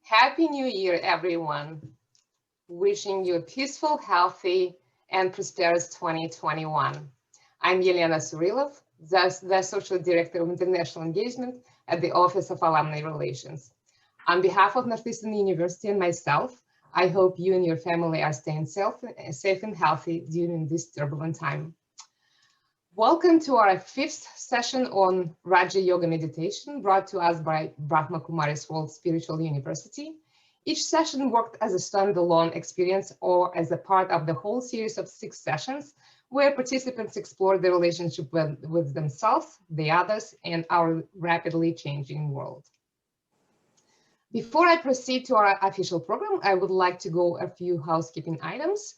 Happy New Year, everyone. Wishing you a peaceful, healthy, and prosperous 2021. I'm Yelena Surilov, the Social Director of International Engagement at the Office of Alumni Relations. On behalf of Northeastern University and myself, I hope you and your family are staying safe and healthy during this turbulent time. Welcome to our fifth session on Raja Yoga meditation, brought to us by Brahma Kumari's World Spiritual University. Each session worked as a standalone experience or as a part of the whole series of 6 sessions, where participants explored the relationship with themselves, the others, and our rapidly changing world. Before I proceed to our official program, I would like to go a few housekeeping items.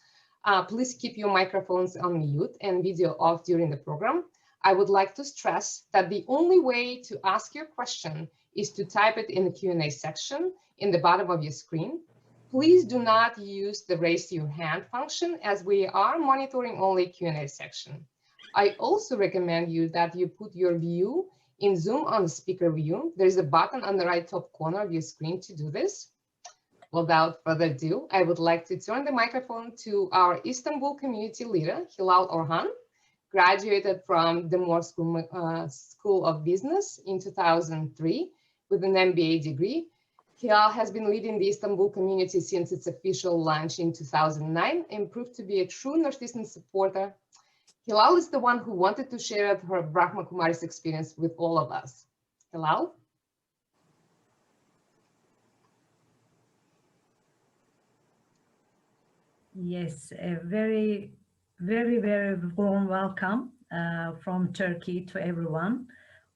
Please keep your microphones on mute and video off during the program. I would like to stress that the only way to ask your question is to type it in the Q&A section in the bottom of your screen. Please do not use the raise your hand function, as we are monitoring only Q&A section. I also recommend you that you put your view in Zoom on the speaker view. There is a button on the right top corner of your screen to do this. Without further ado, I would like to turn the microphone to our Istanbul community leader, Hilal Orhan, graduated from the Moore School of Business in 2003 with an MBA degree. Hilal has been leading the Istanbul community since its official launch in 2009 and proved to be a true Northeastern supporter. Hilal is the one who wanted to share her Brahma Kumari's experience with all of us. Hilal? Yes, a very warm welcome from Turkey to everyone.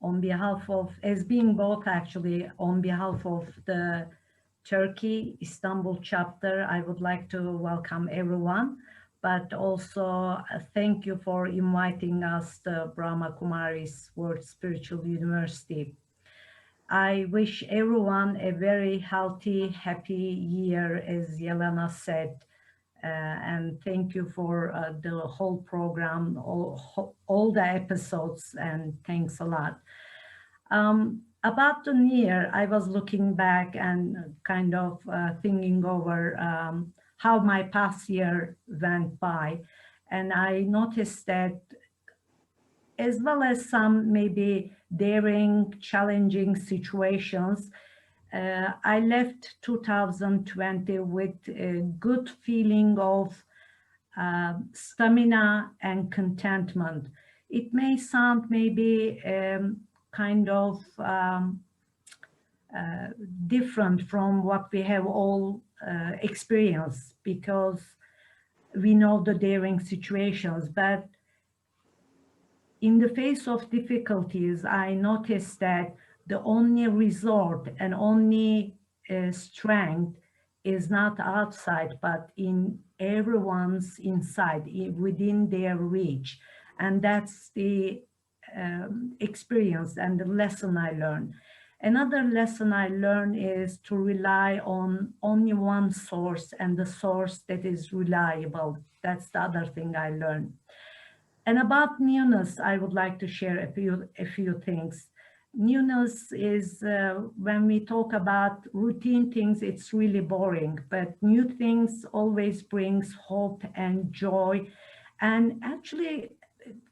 On behalf of, as being both actually, on behalf of the Turkey Istanbul chapter, I would like to welcome everyone, but also thank you for inviting us to Brahma Kumari's World Spiritual University. I wish everyone a very healthy, happy year, as Yelena said. And thank you for the whole program, all the episodes, and thanks a lot. About the new year, I was looking back and kind of thinking over how my past year went by. And I noticed that, as well as some maybe daring, challenging situations, I left 2020 with a good feeling of stamina and contentment. It may sound maybe kind of different from what we have all experienced, because we know the daring situations, but in the face of difficulties, I noticed that the only resort and only strength is not outside, but in everyone's inside, within their reach. And that's the experience and the lesson I learned. Another lesson I learned is to rely on only one source, and the source that is reliable. That's the other thing I learned. And about newness, I would like to share a few things. Newness is when we talk about routine things, it's really boring, but new things always brings hope and joy, and actually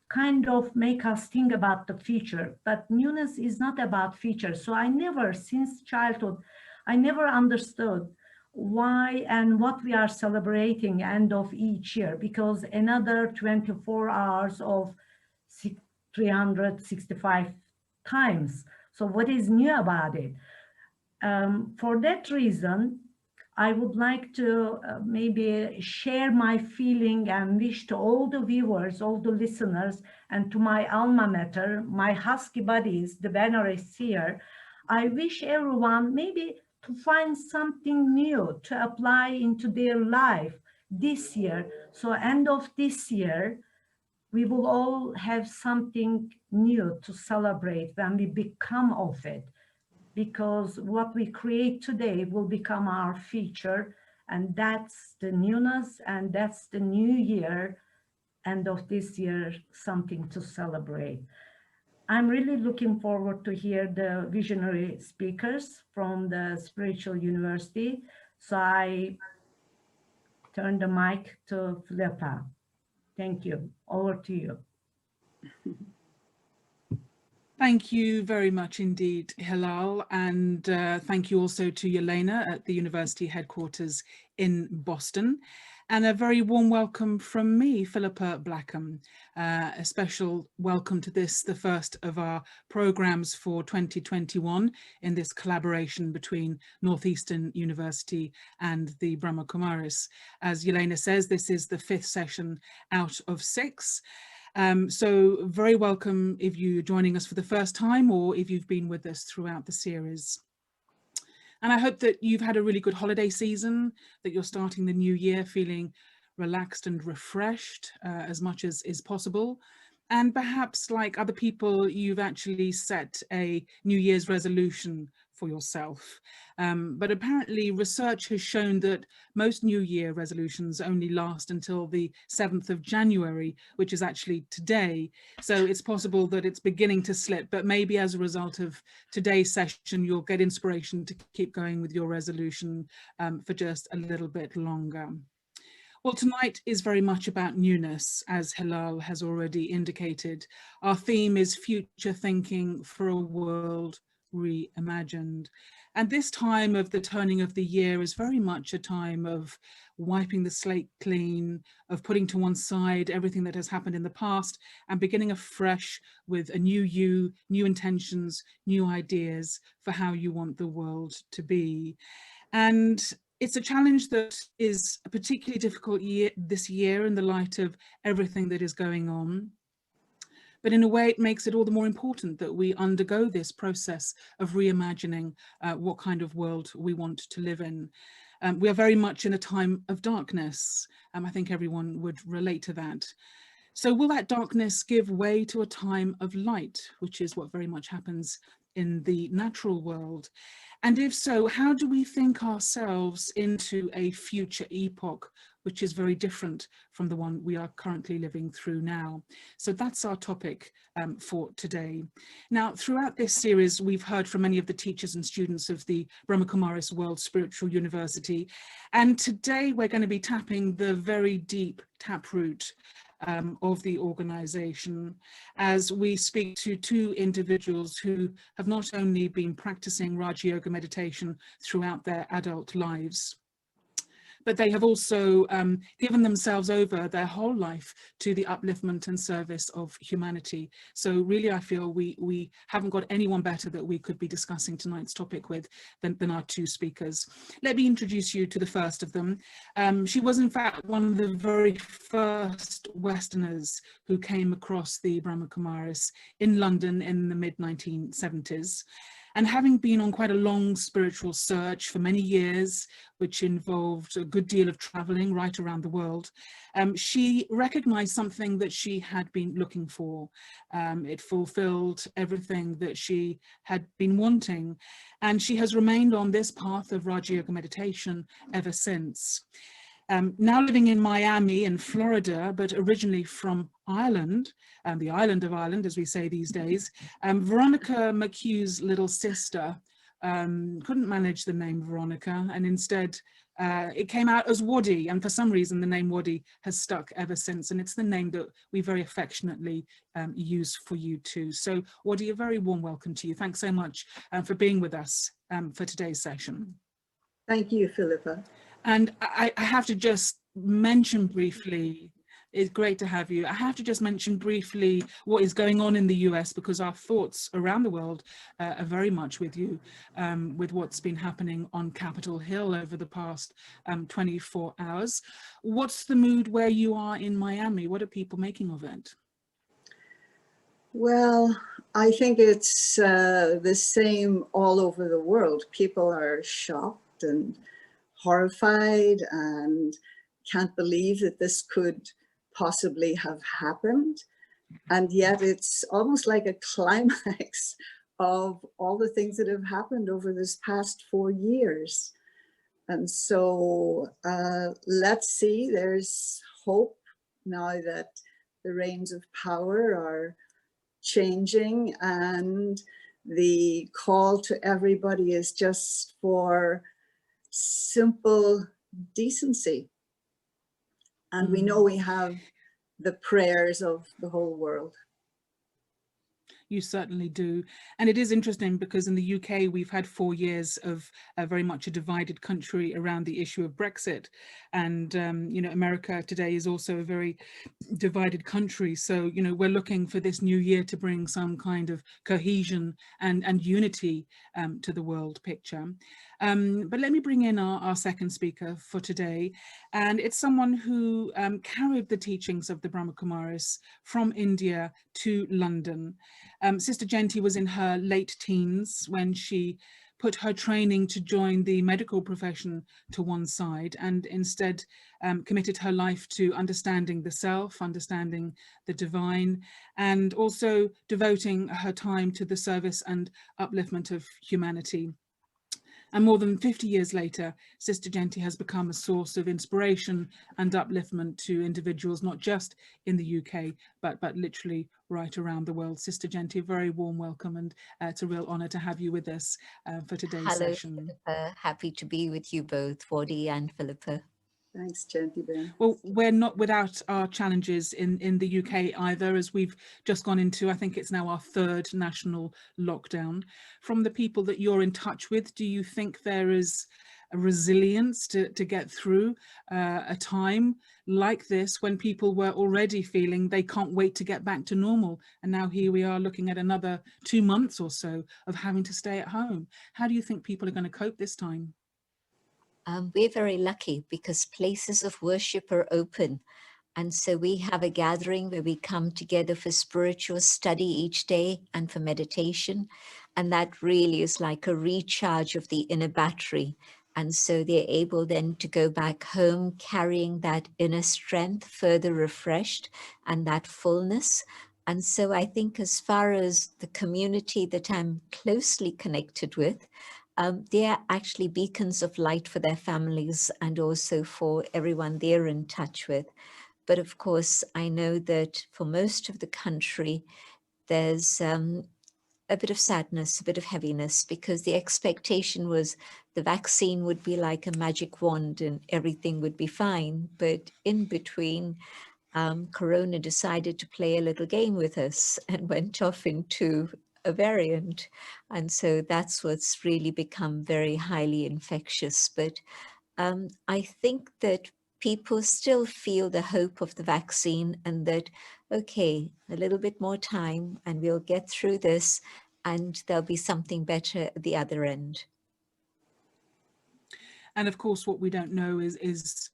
kind of make us think about the future. But newness is not about future. So I never, since childhood, I never understood why and what we are celebrating end of each year, because another 24 hours of 365 times. So what is new about it? For that reason, I would like to maybe share my feeling and wish to all the viewers, all the listeners, and to my alma mater, my husky buddies, the bannerists here. I wish everyone maybe to find something new to apply into their life this year. So end of this year, we will all have something new to celebrate when we become of it, because what we create today will become our future, and that's the newness, and that's the new year, end of this year, something to celebrate. I'm really looking forward to hear the visionary speakers from the spiritual university. So I turn the mic to Philippa. Thank you. Over to you. Thank you very much indeed, Hilal, and thank you also to Yelena at the university headquarters in Boston. And a very warm welcome from me, Philippa Blackham. A special welcome to this, the first of our programs for 2021 in this collaboration between Northeastern University and the Brahma Kumaris. As Yelena says, this is the 5th session out of 6. So very welcome if you're joining us for the first time or if you've been with us throughout the series. And I hope that you've had a really good holiday season, that you're starting the new year feeling relaxed and refreshed as much as is possible. And perhaps like other people, you've actually set a New Year's resolution for yourself. But apparently research has shown that most New Year resolutions only last until the 7th of January, which is actually today. So it's possible that it's beginning to slip, but maybe as a result of today's session, you'll get inspiration to keep going with your resolution for just a little bit longer. Well, tonight is very much about newness, as Hilal has already indicated. Our theme is future thinking for a world reimagined. And this time of the turning of the year is very much a time of wiping the slate clean, of putting to one side everything that has happened in the past and beginning afresh with a new you, new intentions, new ideas for how you want the world to be. And it's a challenge that is a particularly difficult this year in the light of everything that is going on. But in a way, it makes it all the more important that we undergo this process of reimagining what kind of world we want to live in. We are very much in a time of darkness. I think everyone would relate to that. So will that darkness give way to a time of light, which is what very much happens in the natural world? And if so, how do we think ourselves into a future epoch, which is very different from the one we are currently living through now? So that's our topic for today. Now, throughout this series, we've heard from many of the teachers and students of the Brahma Kumaris World Spiritual University. And today we're going to be tapping the very deep taproot of the organization as we speak to two individuals who have not only been practicing Raja Yoga meditation throughout their adult lives, but they have also given themselves over their whole life to the upliftment and service of humanity. So really, I feel we haven't got anyone better that we could be discussing tonight's topic with than our two speakers. Let me introduce you to the first of them. She was in fact one of the very first Westerners who came across the Brahma Kumaris in London in the mid-1970s. And having been on quite a long spiritual search for many years, which involved a good deal of traveling right around the world, she recognized something that she had been looking for. It fulfilled everything that she had been wanting. And she has remained on this path of Raja Yoga meditation ever since. Now living in Miami in Florida, but originally from Ireland, the island of Ireland, as we say these days, Veronica McHugh's little sister couldn't manage the name Veronica, and instead it came out as Waddy, and for some reason the name Waddy has stuck ever since, and it's the name that we very affectionately use for you too. So Waddy, a very warm welcome to you. Thanks so much for being with us for today's session. Thank you, Philippa. And I have to just mention briefly, it's great to have you. I have to just mention briefly what is going on in the US, because our thoughts around the world are very much with you, with what's been happening on Capitol Hill over the past 24 hours. What's the mood where you are in Miami? What are people making of it? Well, I think it's the same all over the world. People are shocked and horrified and can't believe that this could possibly have happened. And yet it's almost like a climax of all the things that have happened over this past 4 years. And so let's see, there's hope now that the reins of power are changing, and the call to everybody is just for simple decency. And we know we have the prayers of the whole world. You certainly do. And it is interesting because in the UK, we've had 4 years of very much a divided country around the issue of Brexit. And, you know, America today is also a very divided country. So, you know, we're looking for this new year to bring some kind of cohesion and unity to the world picture. But let me bring in our second speaker for today. And it's someone who carried the teachings of the Brahma Kumaris from India to London. Sister Jayanti was in her late teens when she put her training to join the medical profession to one side and instead committed her life to understanding the self, understanding the divine, and also devoting her time to the service and upliftment of humanity. And more than 50 years later, Sister Jayanti has become a source of inspiration and upliftment to individuals, not just in the UK, but literally right around the world. Sister Jayanti, a very warm welcome, and it's a real honour to have you with us for today's session. Philippa. Happy to be with you both, Waddy and Philippa. Thanks, Jayanti Ben. Well, we're not without our challenges in the UK either, as we've just gone into, I think it's now our 3rd national lockdown. From the people that you're in touch with, do you think there is a resilience to get through a time like this when people were already feeling they can't wait to get back to normal? And now here we are looking at another 2 months or so of having to stay at home. How do you think people are going to cope this time? We're very lucky because places of worship are open. And so we have a gathering where we come together for spiritual study each day and for meditation. And that really is like a recharge of the inner battery. And so they're able then to go back home carrying that inner strength further refreshed and that fullness. And so I think as far as the community that I'm closely connected with, they are actually beacons of light for their families and also for everyone they're in touch with. But of course, I know that for most of the country, there's a bit of sadness, a bit of heaviness, because the expectation was the vaccine would be like a magic wand and everything would be fine. But in between, Corona decided to play a little game with us and went off into a variant. And so that's what's really become very highly infectious. But I think that people still feel the hope of the vaccine and that, okay, a little bit more time and we'll get through this and there'll be something better at the other end. And of course, what we don't know is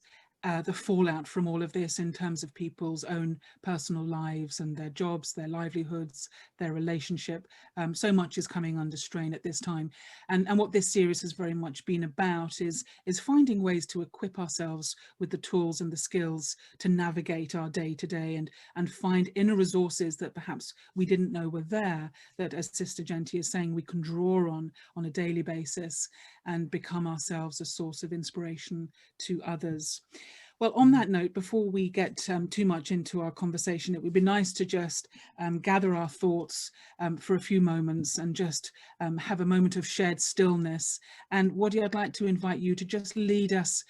the fallout from all of this in terms of people's own personal lives and their jobs, their livelihoods, their relationship. So much is coming under strain at this time. And what this series has very much been about is finding ways to equip ourselves with the tools and the skills to navigate our day to day and find inner resources that perhaps we didn't know were there, that, as Sister Jayanti is saying, we can draw on a daily basis and become ourselves a source of inspiration to others. Well, on that note, before we get too much into our conversation, it would be nice to just gather our thoughts for a few moments and just have a moment of shared stillness. And Waddy, I'd like to invite you to just lead us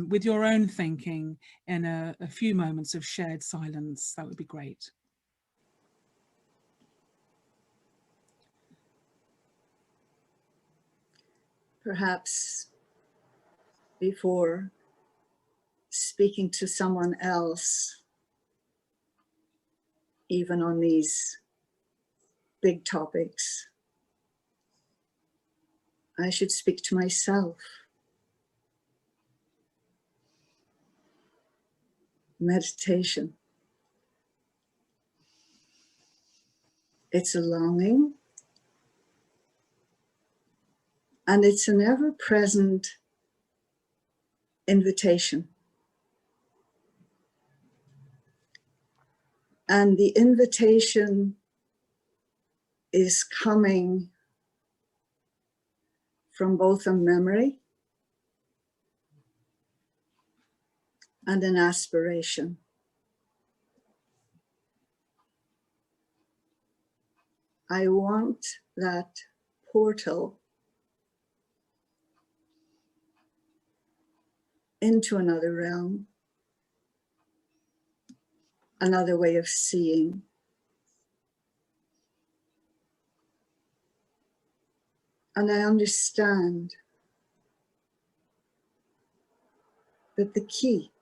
with your own thinking in a few moments of shared silence. That would be great. Perhaps before speaking to someone else, even on these big topics, I should speak to myself. Meditation. It's a longing, and it's an ever-present invitation. And the invitation is coming from both a memory and an aspiration. I want that portal into another realm, another way of seeing. And I understand that the key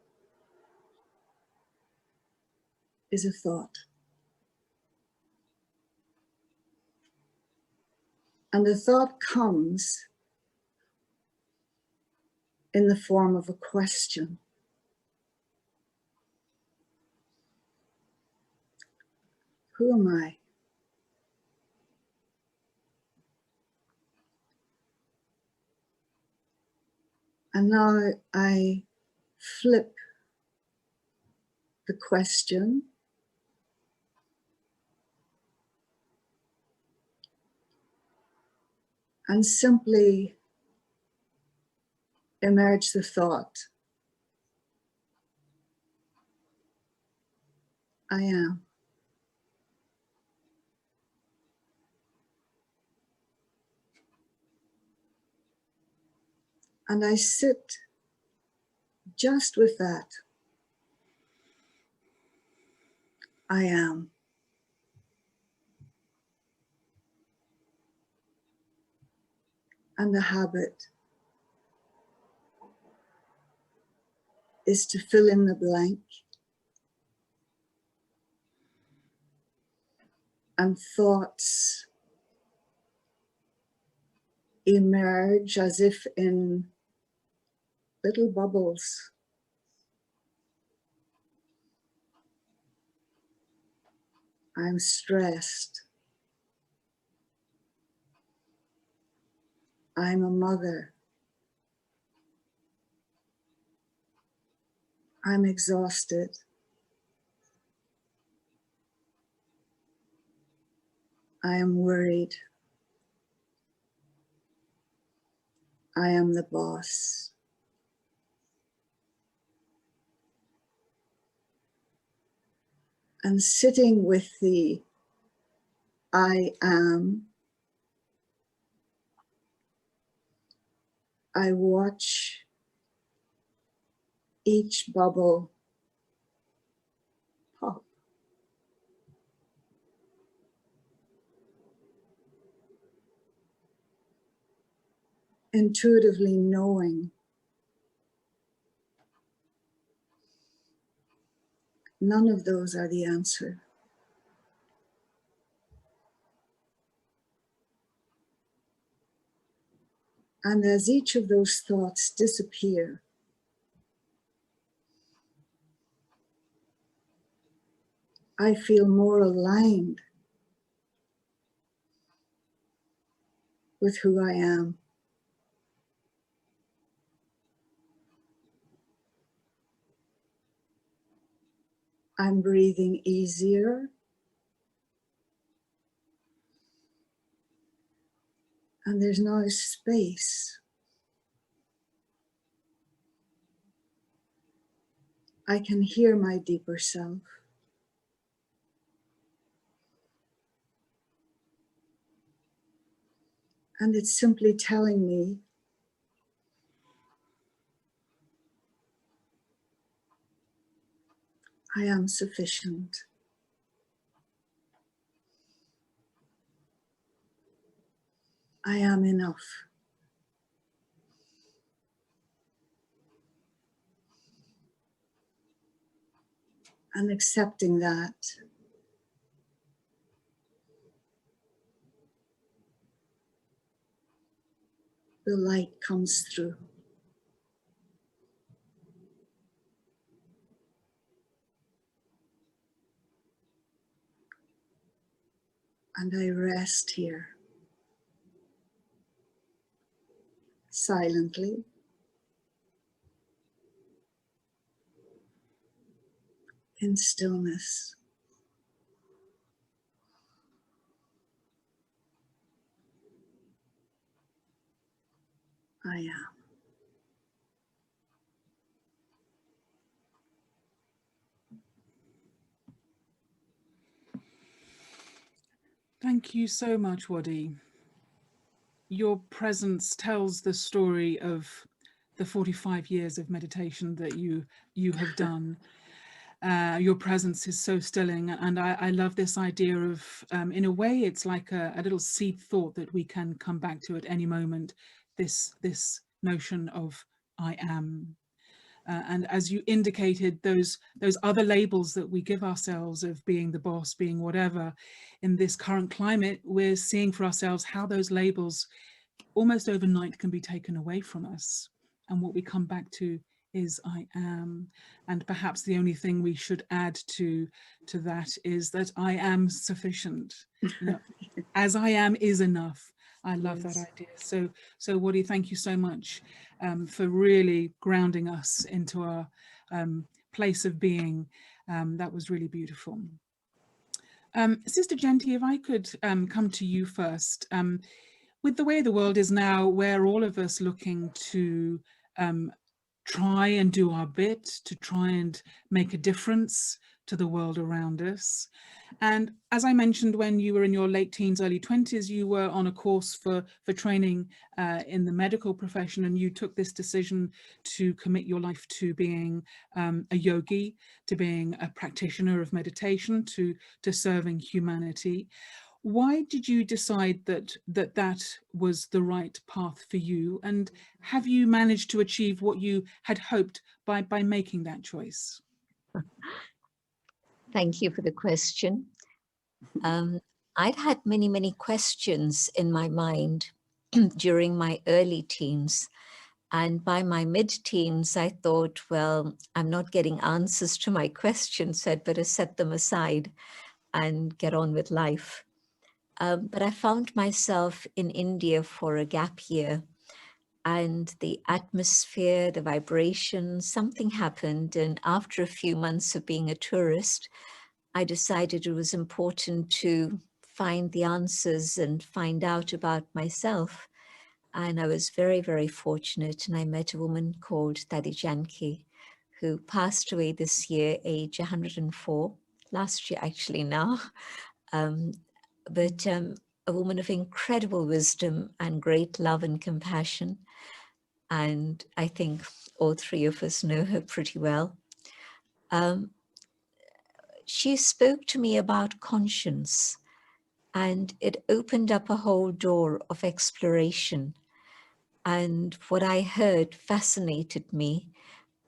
is a thought. And the thought comes in the form of a question. Who am I? And now I flip the question and simply emerge the thought, I am. And I sit just with that. I am. And the habit is to fill in the blank and thoughts emerge as if in little bubbles. I'm stressed. I'm a mother. I'm exhausted. I am worried. I am the boss. And sitting with the I am, I watch each bubble pop. Intuitively knowing none of those are the answer. And as each of those thoughts disappear, I feel more aligned with who I am. I'm breathing easier. And there's now a space. I can hear my deeper self. And it's simply telling me I am sufficient. I am enough. And accepting that, the light comes through. And I rest here, silently, in stillness. I am. Thank you so much, Waddy. Your presence tells the story of the 45 years of meditation that you have done. Your presence is so stilling, and I love this idea of, in a way, it's like a little seed thought that we can come back to at any moment, this notion of I am. And as you indicated, those other labels that we give ourselves of being the boss, being whatever, in this current climate, we're seeing for ourselves how those labels almost overnight can be taken away from us. And what we come back to is I am. And perhaps the only thing we should add to that is that I am sufficient. You know, as I am is enough. I love that idea. So Waddy, thank you so much for really grounding us into our place of being. That was really beautiful. Sister Jayanti, if I could come to you first. With the way the world is now, we're all of us looking to try and do our bit, to try and make a difference to the world around us. And as I mentioned, when you were in your late teens, early 20s, you were on a course for training in the medical profession, and you took this decision to commit your life to being a yogi, to being a practitioner of meditation, to serving humanity. Why did you decide that was the right path for you? And have you managed to achieve what you had hoped by making that choice? Thank you for the question. I'd had many, many questions in my mind during my early teens. And by my mid-teens, I thought, well, I'm not getting answers to my questions, so I'd better set them aside and get on with life. But I found myself in India for a gap year, and the atmosphere, the vibration, something happened. And after a few months of being a tourist, I decided it was important to find the answers and find out about myself. And I was very, very fortunate. And I met a woman called Sr.Jayanti, who passed away this year, age 104, last year actually now. But a woman of incredible wisdom and great love and compassion. And I think all three of us know her pretty well. She spoke to me about conscience, and it opened up a whole door of exploration. And what I heard fascinated me,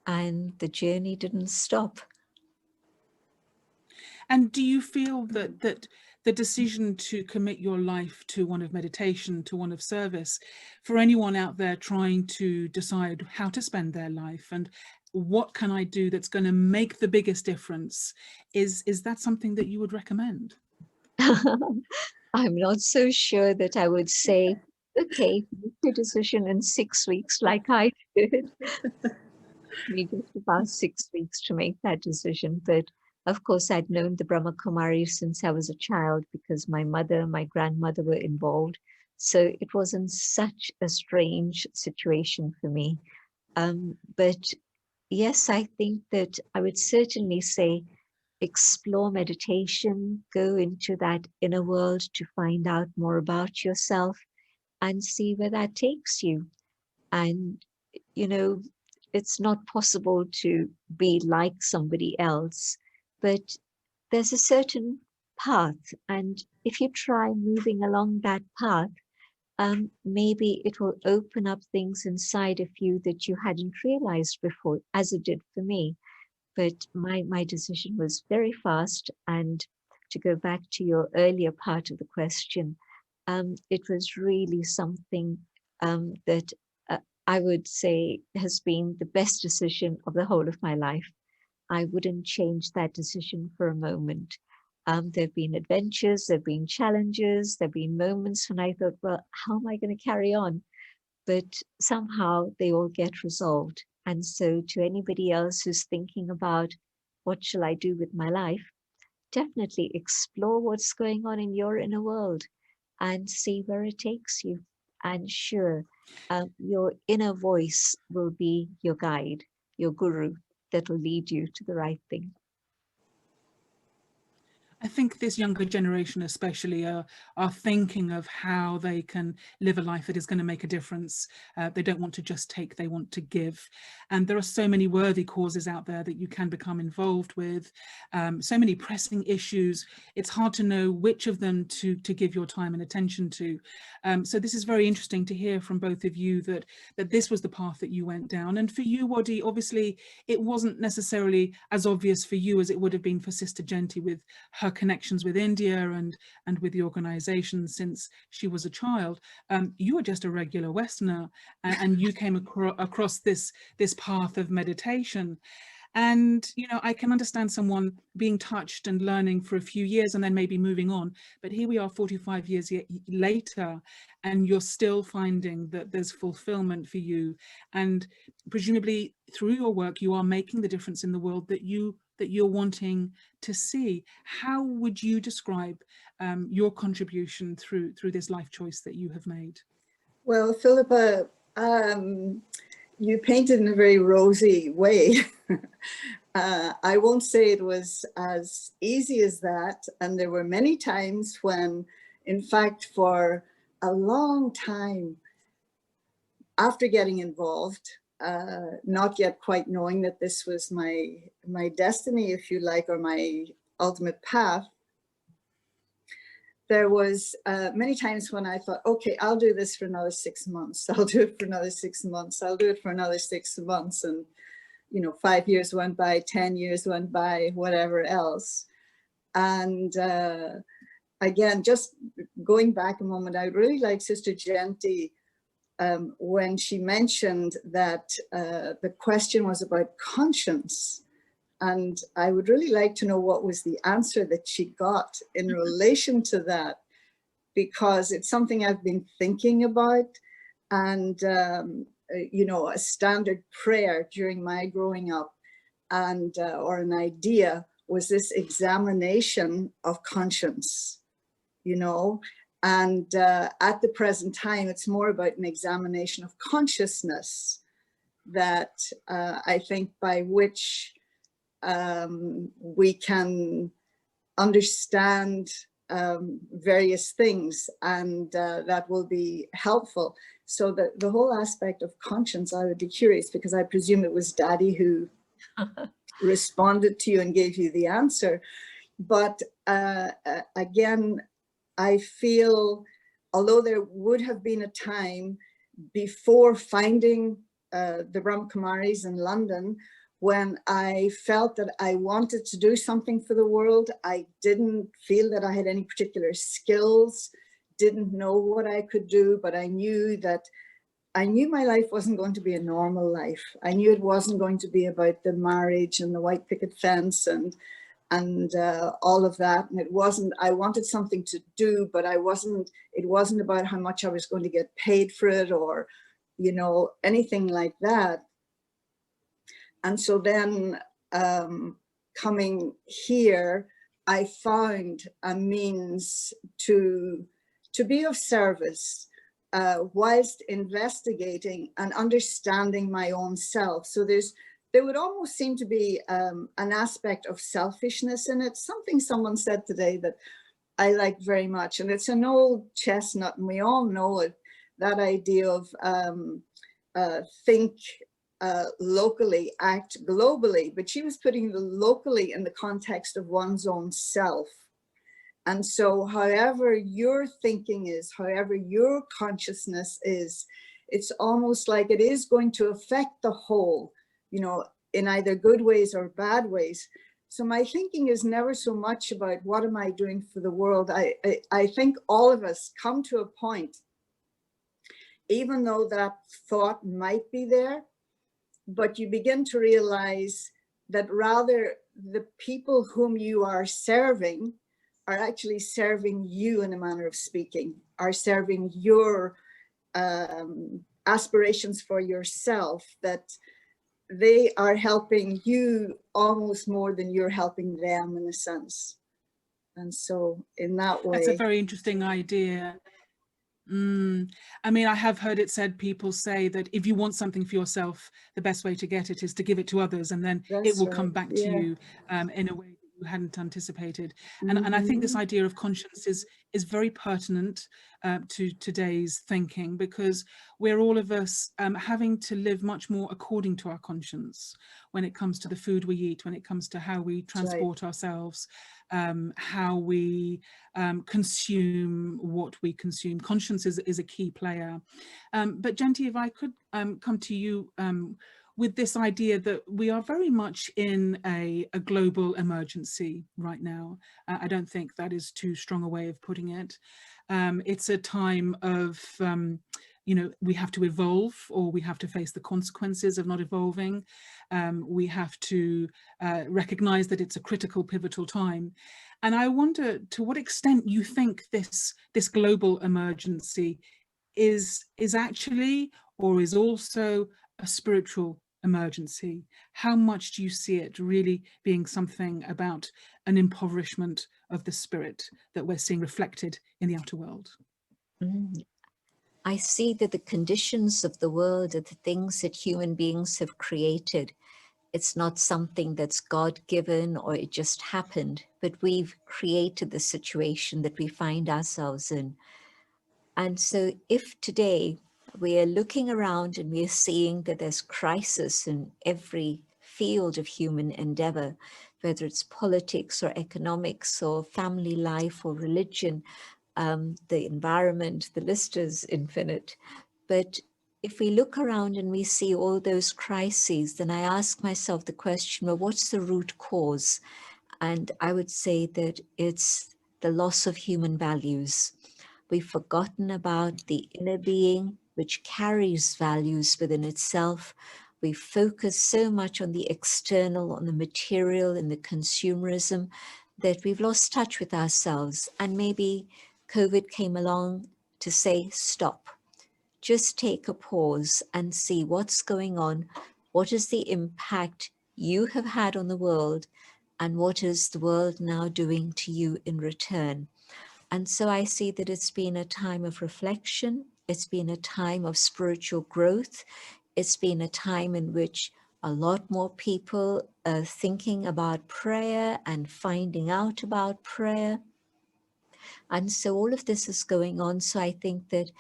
and the journey didn't stop. And do you feel that the decision to commit your life to one of meditation, to one of service, for anyone out there trying to decide how to spend their life and what can I do that's going to make the biggest difference, is that something that you would recommend? I'm not so sure that I would say, okay, make your decision in 6 weeks like I did. Me just about 6 weeks to make that decision. But of course, I'd known the Brahma Kumaris since I was a child because my mother, my grandmother were involved. So it wasn't such a strange situation for me. But yes, I think that I would certainly say explore meditation, go into that inner world to find out more about yourself and see where that takes you. And, you know, it's not possible to be like somebody else, but there's a certain path. And if you try moving along that path, maybe it will open up things inside of you that you hadn't realized before, as it did for me. But my decision was very fast. And to go back to your earlier part of the question, it was really something that I would say has been the best decision of the whole of my life. I wouldn't change that decision for a moment. There have been adventures, there have been challenges, there have been moments when I thought, well, how am I going to carry on? But somehow they all get resolved. And so to anybody else who's thinking about what shall I do with my life, definitely explore what's going on in your inner world and see where it takes you. And sure, your inner voice will be your guide, your guru, that will lead you to the right thing. I think this younger generation especially are thinking of how they can live a life that is going to make a difference. They don't want to just take, they want to give. And there are so many worthy causes out there that you can become involved with, so many pressing issues. It's hard to know which of them to give your time and attention to. So this is very interesting to hear from both of you that this was the path that you went down. And for you, Waddy, obviously it wasn't necessarily as obvious for you as it would have been for Sister Jayanti with her connections with India and with the organization since she was a child. You were just a regular Westerner, and you came across this path of meditation. And, you know, I can understand someone being touched and learning for a few years and then maybe moving on. But here we are 45 years later, and you're still finding that there's fulfillment for you. And presumably through your work, you are making the difference in the world that you're wanting to see. How would you describe your contribution through this life choice that you have made? Well, Philippa, you painted in a very rosy way. I won't say it was as easy as that. And there were many times when, in fact, for a long time after getting involved, not yet quite knowing that this was my destiny, if you like, or my ultimate path, there was many times when I thought, okay, I'll do this for another 6 months. I'll do it for another 6 months. I'll do it for another 6 months. And, you know, 5 years went by, 10 years went by, whatever else. And again, just going back a moment, I really like Sister Jayanti when she mentioned that the question was about conscience. And I would really like to know what was the answer that she got in relation to that, because it's something I've been thinking about. And, you know, a standard prayer during my growing up and or an idea was this examination of conscience, you know. And at the present time, it's more about an examination of consciousness that I think by which we can understand various things, and that will be helpful. So that the whole aspect of conscience, I would be curious, because I presume it was Daddy who responded to you and gave you the answer. But again, I feel, although there would have been a time before finding the Brahmakumaris in London, when I felt that I wanted to do something for the world, I didn't feel that I had any particular skills, didn't know what I could do, but I knew my life wasn't going to be a normal life. I knew it wasn't going to be about the marriage and the white picket fence and all of that. And it wasn't, I wanted something to do, but it wasn't about how much I was going to get paid for it or, you know, anything like that. And so then coming here, I found a means to be of service whilst investigating and understanding my own self. So there would almost seem to be an aspect of selfishness in it. Something someone said today that I like very much, and it's an old chestnut, and we all know it, that idea of think locally, act globally, but she was putting the locally in the context of one's own self. And so however your thinking is, however your consciousness is, it's almost like it is going to affect the whole, you know, in either good ways or bad ways. So my thinking is never so much about what am I doing for the world. I think all of us come to a point, even though that thought might be there, but you begin to realize that rather the people whom you are serving are actually serving you, in a manner of speaking, are serving your aspirations for yourself, that they are helping you almost more than you're helping them, in a sense. And so in that way. That's a very interesting idea. I mean, I have heard it said, people say that if you want something for yourself, the best way to get it is to give it to others, and then it will come back to you in a way that you hadn't anticipated. And I think this idea of conscience is very pertinent to today's thinking, because we're all of us having to live much more according to our conscience when it comes to the food we eat, when it comes to how we transport ourselves, how we consume what we consume. Conscience is a key player. But Jayanti, if I could come to you with this idea that we are very much in a global emergency right now. I don't think that is too strong a way of putting it. It's a time of, you know, we have to evolve, or we have to face the consequences of not evolving. We have to recognize that it's a critical, pivotal time. And I wonder to what extent you think this global emergency is actually, or is also, a spiritual emergency. How much do you see it really being something about an impoverishment of the spirit that we're seeing reflected in the outer world? I see that the conditions of the world are the things that human beings have created. It's not something that's God-given or it just happened, but we've created the situation that we find ourselves in. And so if today we are looking around and we are seeing that there's crisis in every field of human endeavor, whether it's politics or economics or family life or religion, the environment, the list is infinite. But if we look around and we see all those crises, then I ask myself the question, well, what's the root cause? And I would say that it's the loss of human values. We've forgotten about the inner being, which carries values within itself. We focus so much on the external, on the material and the consumerism, that we've lost touch with ourselves. And maybe COVID came along to say, stop, just take a pause and see what's going on. What is the impact you have had on the world? And what is the world now doing to you in return? And so I see that it's been a time of reflection. It's been a time of spiritual growth. It's been a time in which a lot more people are thinking about prayer and finding out about prayer. And so all of this is going on. So I think that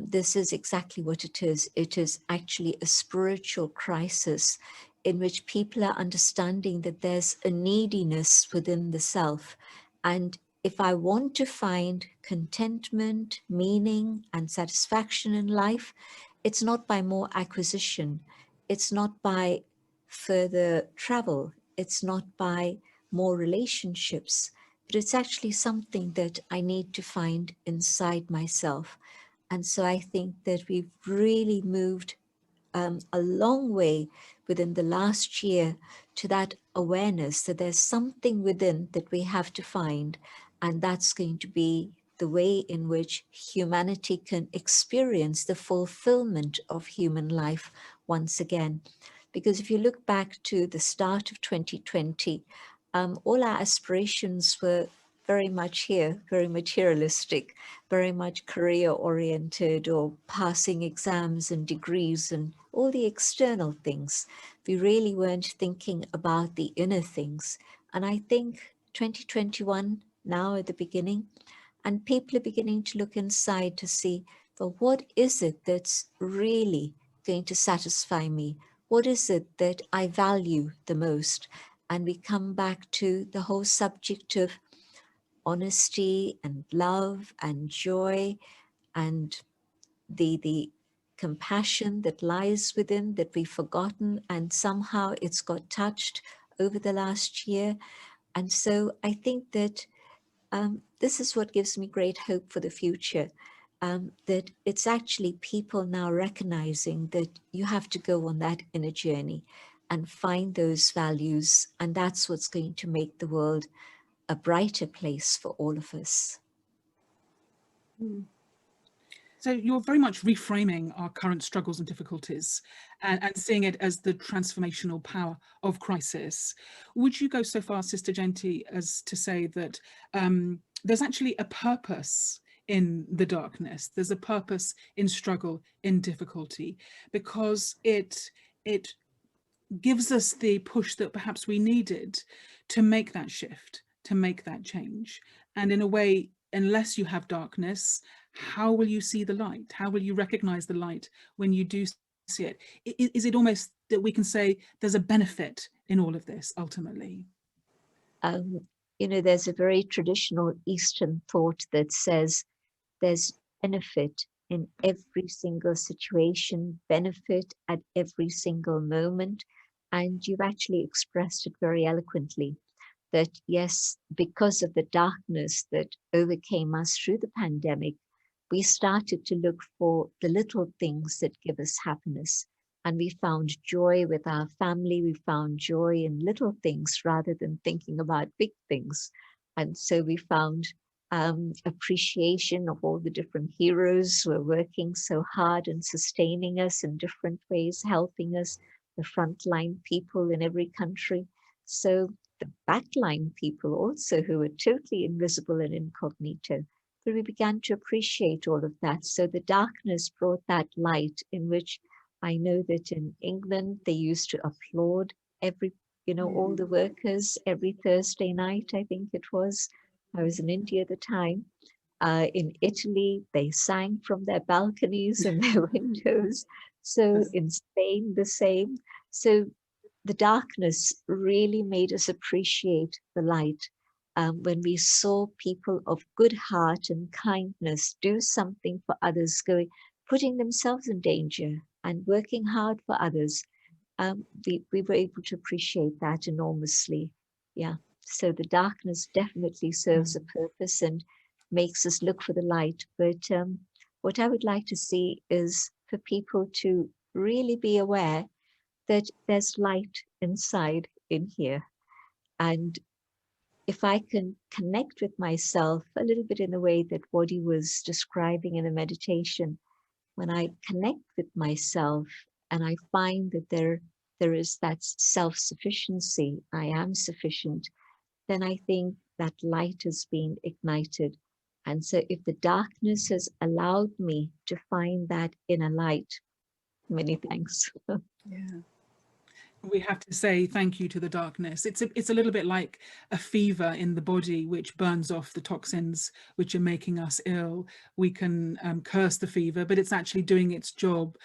this is exactly what it is. It is actually a spiritual crisis in which people are understanding that there's a neediness within the self. And if I want to find contentment, meaning, and satisfaction in life, it's not by more acquisition. It's not by further travel. It's not by more relationships, but it's actually something that I need to find inside myself. And so I think that we've really moved a long way within the last year to that awareness that there's something within that we have to find. And that's going to be the way in which humanity can experience the fulfillment of human life once again. Because if you look back to the start of 2020, all our aspirations were very much here, very materialistic, very much career oriented, or passing exams and degrees and all the external things. We really weren't thinking about the inner things. And I think 2021, now at the beginning, and people are beginning to look inside to see, well, what is it that's really going to satisfy me? What is it that I value the most? And we come back to the whole subject of honesty and love and joy and the compassion that lies within that we've forgotten, and somehow it's got touched over the last year. And so I think that this is what gives me great hope for the future, that it's actually people now recognizing that you have to go on that inner journey and find those values, and that's what's going to make the world a brighter place for all of us. So you're very much reframing our current struggles and difficulties and seeing it as the transformational power of crisis. Would you go so far, Sister Jayanti, as to say that there's actually a purpose in the darkness? There's a purpose in struggle, in difficulty, because it gives us the push that perhaps we needed to make that shift, to make that change. And in a way, unless you have darkness, how will you see the light? How will you recognize the light when you do see it? Is it almost that we can say there's a benefit in all of this ultimately? You know, there's a very traditional Eastern thought that says there's benefit in every single situation, benefit at every single moment. And you've actually expressed it very eloquently, that yes, because of the darkness that overcame us through the pandemic, we started to look for the little things that give us happiness. And we found joy with our family. We found joy in little things rather than thinking about big things. And so we found appreciation of all the different heroes who are working so hard and sustaining us in different ways, helping us, the frontline people in every country. So the backline people also, who were totally invisible and incognito, but we began to appreciate all of that. So the darkness brought that light, in which I know that in England, they used to applaud every, all the workers every Thursday night, I think it was. I was in India at the time. In Italy, they sang from their balconies and their windows. So in Spain, the same. So the darkness really made us appreciate the light. When we saw people of good heart and kindness do something for others, putting themselves in danger and working hard for others, we were able to appreciate that enormously. Yeah. So the darkness definitely serves a purpose and makes us look for the light. But what I would like to see is for people to really be aware that there's light inside in here. And if I can connect with myself a little bit in the way that Waddy was describing in the meditation, when I connect with myself and I find that there is that self-sufficiency, I am sufficient, then I think that light has been ignited. And so if the darkness has allowed me to find that inner light, many thanks. Yeah. We have to say thank you to the darkness. It's a little bit like a fever in the body which burns off the toxins which are making us ill. We can curse the fever, but it's actually doing its job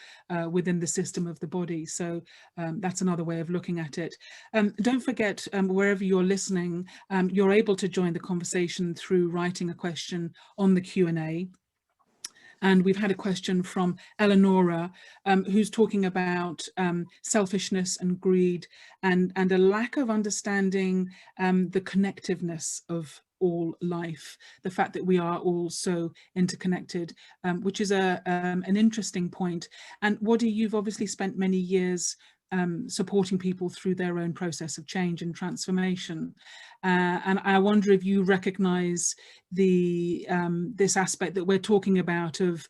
within the system of the body. So that's another way of looking at it. Don't forget, wherever you're listening, you're able to join the conversation through writing a question on the Q&A. And we've had a question from Eleonora, who's talking about selfishness and greed and a lack of understanding the connectiveness of all life, the fact that we are all so interconnected, which is an interesting point. And Waddy, you've obviously spent many years supporting people through their own process of change and transformation. And I wonder if you recognize this aspect that we're talking about of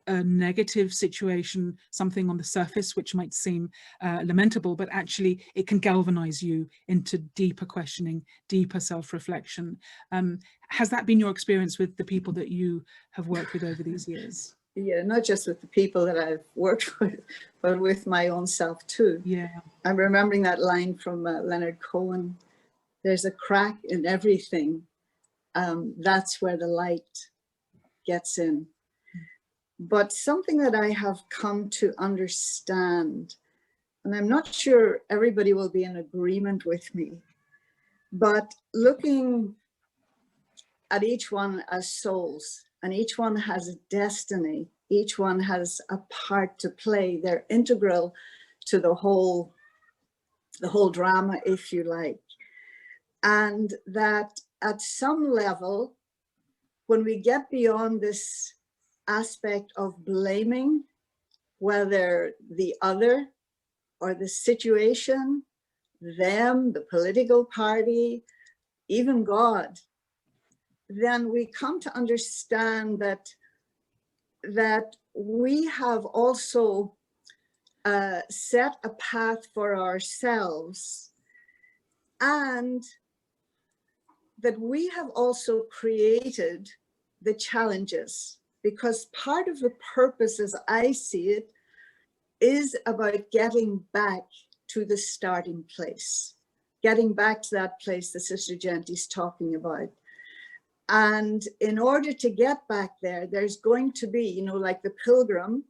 a negative situation, something on the surface which might seem lamentable, but actually it can galvanize you into deeper questioning, deeper self-reflection. Has that been your experience with the people that you have worked with over these years? Yeah, not just with the people that I've worked with, but with my own self too. Yeah. I'm remembering that line from Leonard Cohen, there's a crack in everything. That's where the light gets in. But something that I have come to understand, and I'm not sure everybody will be in agreement with me, but looking at each one as souls, and each one has a destiny, each one has a part to play. They're integral to the whole drama, if you like. And that at some level, when we get beyond this aspect of blaming, whether the other or the situation, them, the political party, even God, then we come to understand that we have also set a path for ourselves, and that we have also created the challenges, because part of the purpose, as I see it, is about getting back to the starting place, getting back to that place that Sister Jayanti is talking about. And in order to get back there, there's going to be, you know, like the pilgrim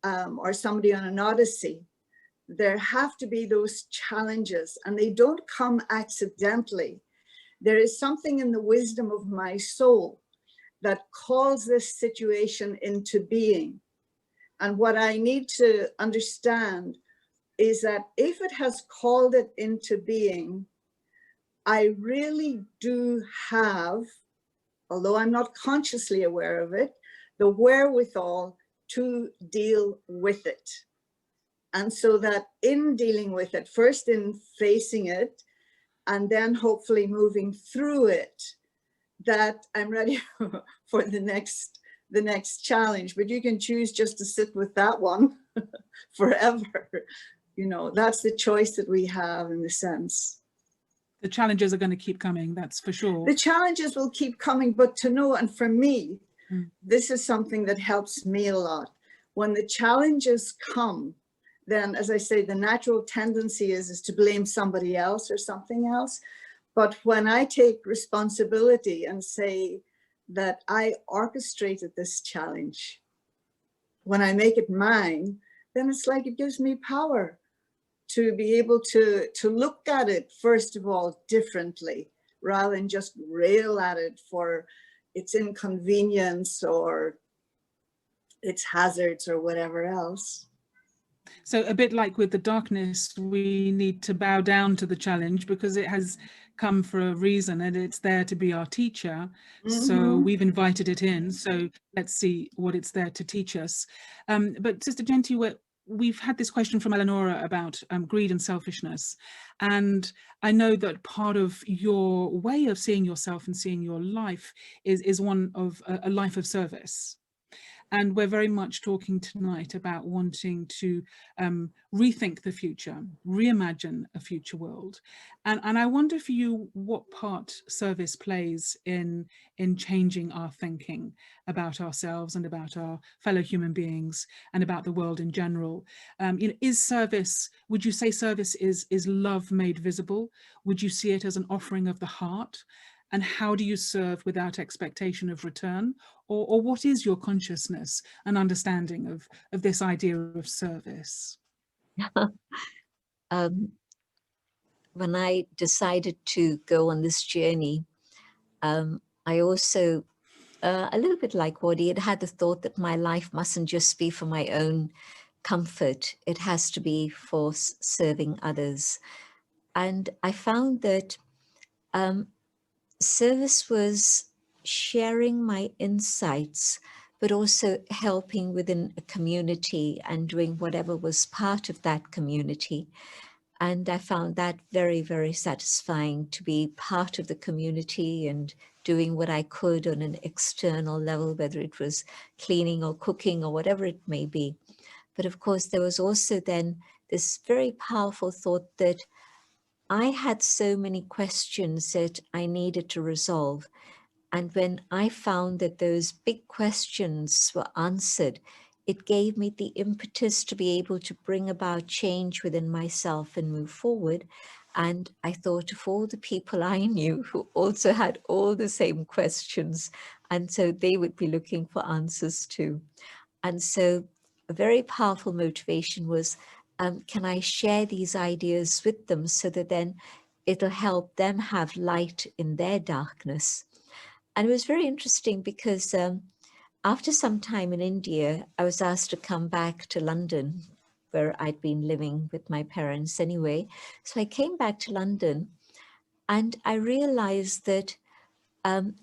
or somebody on an odyssey, there have to be those challenges, and they don't come accidentally. There is something in the wisdom of my soul that calls this situation into being. And what I need to understand is that if it has called it into being, I really do have, although I'm not consciously aware of it, the wherewithal to deal with it. And so that in dealing with it, first in facing it, and then hopefully moving through it, that I'm ready for the next challenge. But you can choose just to sit with that one forever. You know, that's the choice that we have in the sense. The challenges are going to keep coming, that's for sure. The challenges will keep coming, but to know, and for me, this is something that helps me a lot. When the challenges come, then, as I say, the natural tendency is to blame somebody else or something else. But when I take responsibility and say that I orchestrated this challenge, when I make it mine, then it's like it gives me power to be able to look at it, first of all, differently, rather than just rail at it for its inconvenience or its hazards or whatever else. So a bit like with the darkness, we need to bow down to the challenge because it has come for a reason and it's there to be our teacher. So we've invited it in. So let's see what it's there to teach us. But Sister Jayanti, we've had this question from Eleonora about greed and selfishness. And I know that part of your way of seeing yourself and seeing your life is one of a life of service. And we're very much talking tonight about wanting to rethink the future, reimagine a future world. And I wonder for you what part service plays in changing our thinking about ourselves and about our fellow human beings and about the world in general. You know, is service, would you say service is love made visible? Would you see it as an offering of the heart? And how do you serve without expectation of return? Or what is your consciousness and understanding of this idea of service? When I decided to go on this journey, I also, a little bit like Waddy, had the thought that my life mustn't just be for my own comfort. It has to be for serving others. And I found that service was sharing my insights, but also helping within a community and doing whatever was part of that community. And I found that very, very satisfying to be part of the community and doing what I could on an external level, whether it was cleaning or cooking or whatever it may be. But of course, there was also then this very powerful thought that I had so many questions that I needed to resolve. And when I found that those big questions were answered, it gave me the impetus to be able to bring about change within myself and move forward. And I thought of all the people I knew who also had all the same questions. And so they would be looking for answers too. And so a very powerful motivation was, can I share these ideas with them so that then it'll help them have light in their darkness? And it was very interesting because after some time in India, I was asked to come back to London, where I'd been living with my parents anyway. So I came back to London and I realized that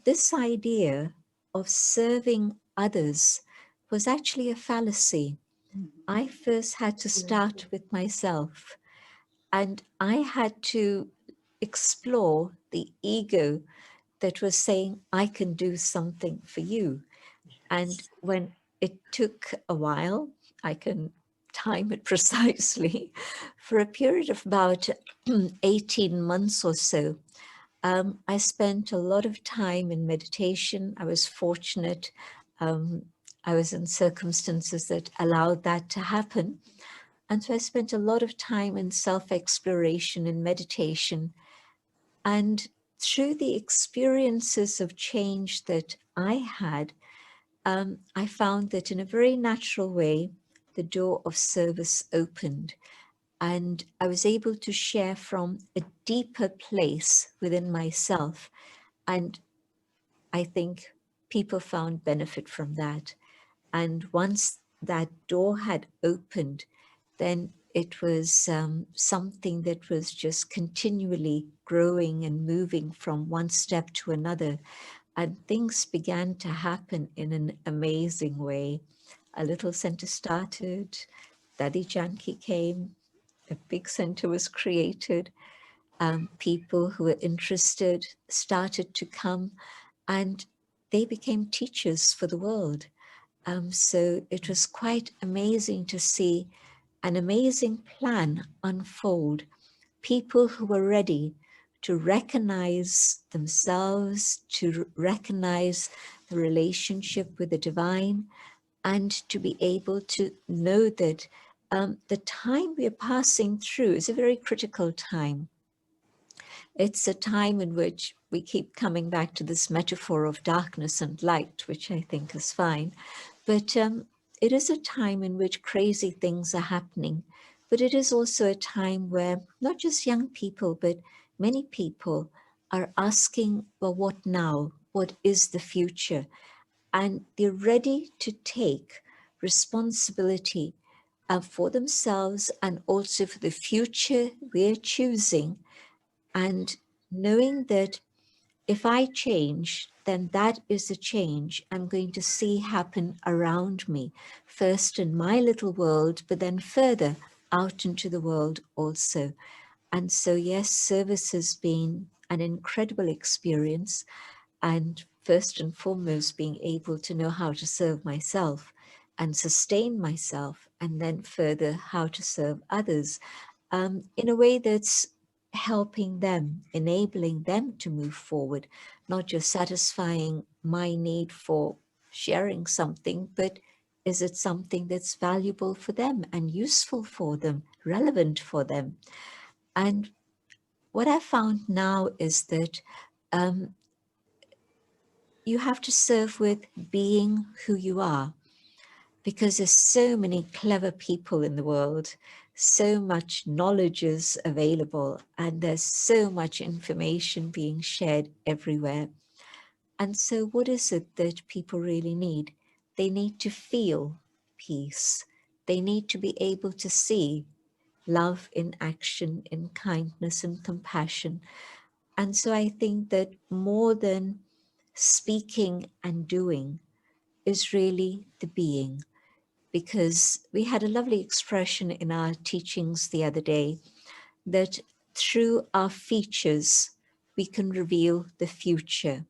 this idea of serving others was actually a fallacy. I first had to start with myself, and I had to explore the ego that was saying, I can do something for you. And when it took a while, I can time it precisely, for a period of about 18 months or so, I spent a lot of time in meditation. I was fortunate. I was in circumstances that allowed that to happen. And so I spent a lot of time in self-exploration and meditation. And through the experiences of change that I had, I found that in a very natural way, the door of service opened. And I was able to share from a deeper place within myself. And I think people found benefit from that. And once that door had opened, then it was something that was just continually growing and moving from one step to another. And things began to happen in an amazing way. A little center started, Daddy Janki came, a big center was created. People who were interested started to come, and they became teachers for the world. So it was quite amazing to see an amazing plan unfold. People who were ready to recognize themselves, to recognize the relationship with the divine, and to be able to know that the time we are passing through is a very critical time. It's a time in which we keep coming back to this metaphor of darkness and light, which I think is fine. But it is a time in which crazy things are happening. But it is also a time where not just young people, but many people are asking, well, what now? What is the future? And they're ready to take responsibility for themselves and also for the future we're choosing. And knowing that if I change, then that is a change I'm going to see happen around me, first in my little world, but then further out into the world also. And so, yes, service has been an incredible experience. And first and foremost, being able to know how to serve myself and sustain myself, and then further how to serve others in a way that's helping them, enabling them to move forward, not just satisfying my need for sharing something, but is it something that's valuable for them and useful for them, relevant for them? And what I found now is that you have to serve with being who you are, because there's so many clever people in the world, so much knowledge is available, and there's so much information being shared everywhere. And so what is it that people really need? They need to feel peace. They need to be able to see love in action, in kindness and compassion. And so I think that more than speaking and doing is really the being. Because we had a lovely expression in our teachings the other day that through our features, we can reveal the future.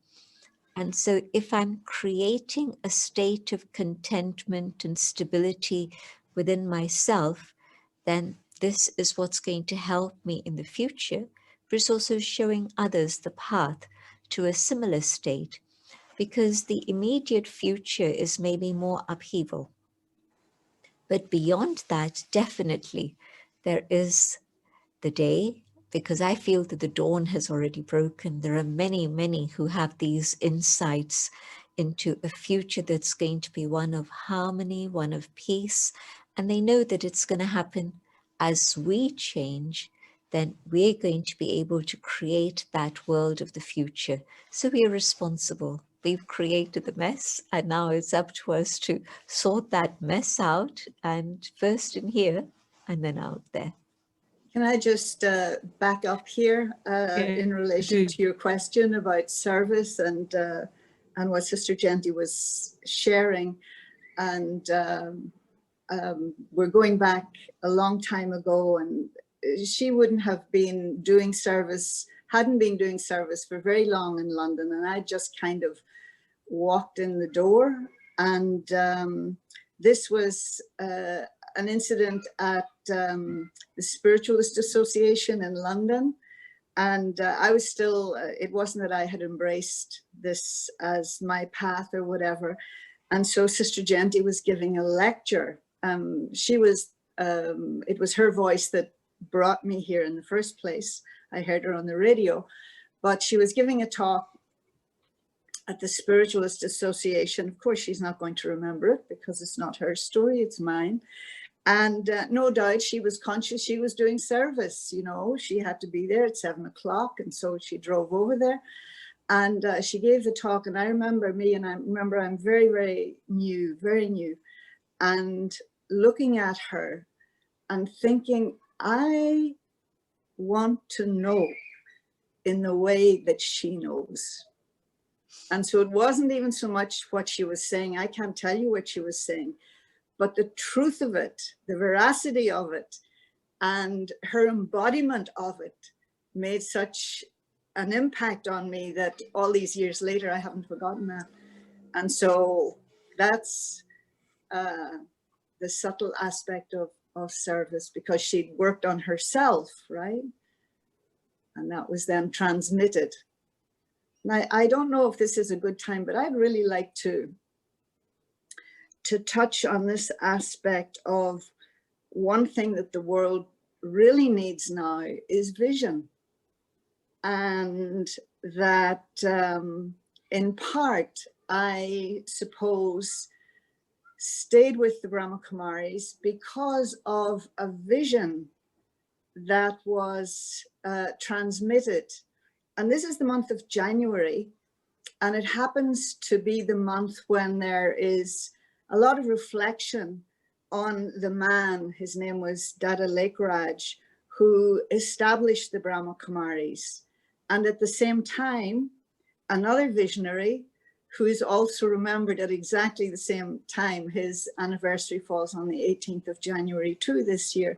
And so if I'm creating a state of contentment and stability within myself, then this is what's going to help me in the future, but it's also showing others the path to a similar state, because the immediate future is maybe more upheaval. But beyond that, definitely, there is the day, because I feel that the dawn has already broken. There are many, many who have these insights into a future that's going to be one of harmony, one of peace, and they know that it's going to happen as we change. Then we're going to be able to create that world of the future. So we are responsible. We've created the mess, and now it's up to us to sort that mess out, and first in here and then out there. Can I just back up here in relation to your question about service and what Sister Jayanti was sharing? And we're going back a long time ago, and she wouldn't have been doing service, hadn't been doing service for very long in London, and I just kind of walked in the door. And this was an incident at the Spiritualist Association in London. And I was still, it wasn't that I had embraced this as my path or whatever. And so Sister Jayanti was giving a lecture. She was it was her voice that brought me here in the first place. I heard her on the radio, but she was giving a talk at the Spiritualist Association. Of course, she's not going to remember it because it's not her story, it's mine. And no doubt she was conscious she was doing service, you know, she had to be there at 7 o'clock. And so she drove over there and she gave the talk. And I remember I'm very, very new, and looking at her and thinking, I want to know in the way that she knows. And so it wasn't even so much what she was saying. I can't tell you what she was saying, but the truth of it, the veracity of it, and her embodiment of it made such an impact on me that all these years later, I haven't forgotten that. And so that's the subtle aspect of service, because she'd worked on herself, right? And that was then transmitted. Now, I don't know if this is a good time, but I'd really like to touch on this aspect of one thing that the world really needs now is vision. And that in part, I suppose, stayed with the Brahma Kumaris because of a vision that was transmitted. And this is the month of January, and it happens to be the month when there is a lot of reflection on the man, his name was Dada Lakeraj, who established the Brahma Kumaris. And at the same time, another visionary who is also remembered at exactly the same time, his anniversary falls on the 18th of January too this year,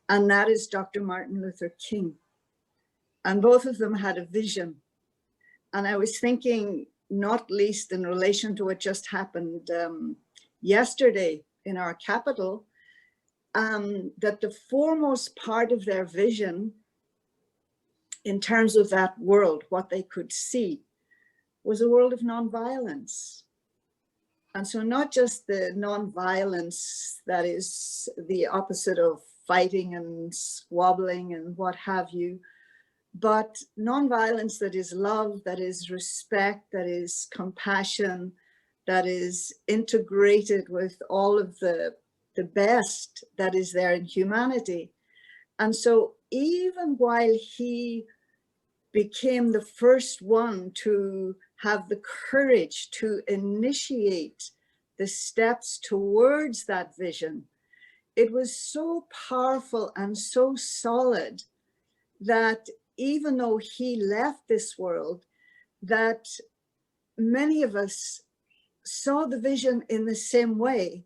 and that is Dr. Martin Luther King. And both of them had a vision. And I was thinking, not least in relation to what just happened yesterday in our capital, that the foremost part of their vision in terms of that world, what they could see, was a world of nonviolence. And so not just the nonviolence that is the opposite of fighting and squabbling and what have you, but nonviolence that is love, that is respect, that is compassion, that is integrated with all of the best that is there in humanity. And so even while he became the first one to have the courage to initiate the steps towards that vision, it was so powerful and so solid that even though he left this world, that many of us saw the vision in the same way,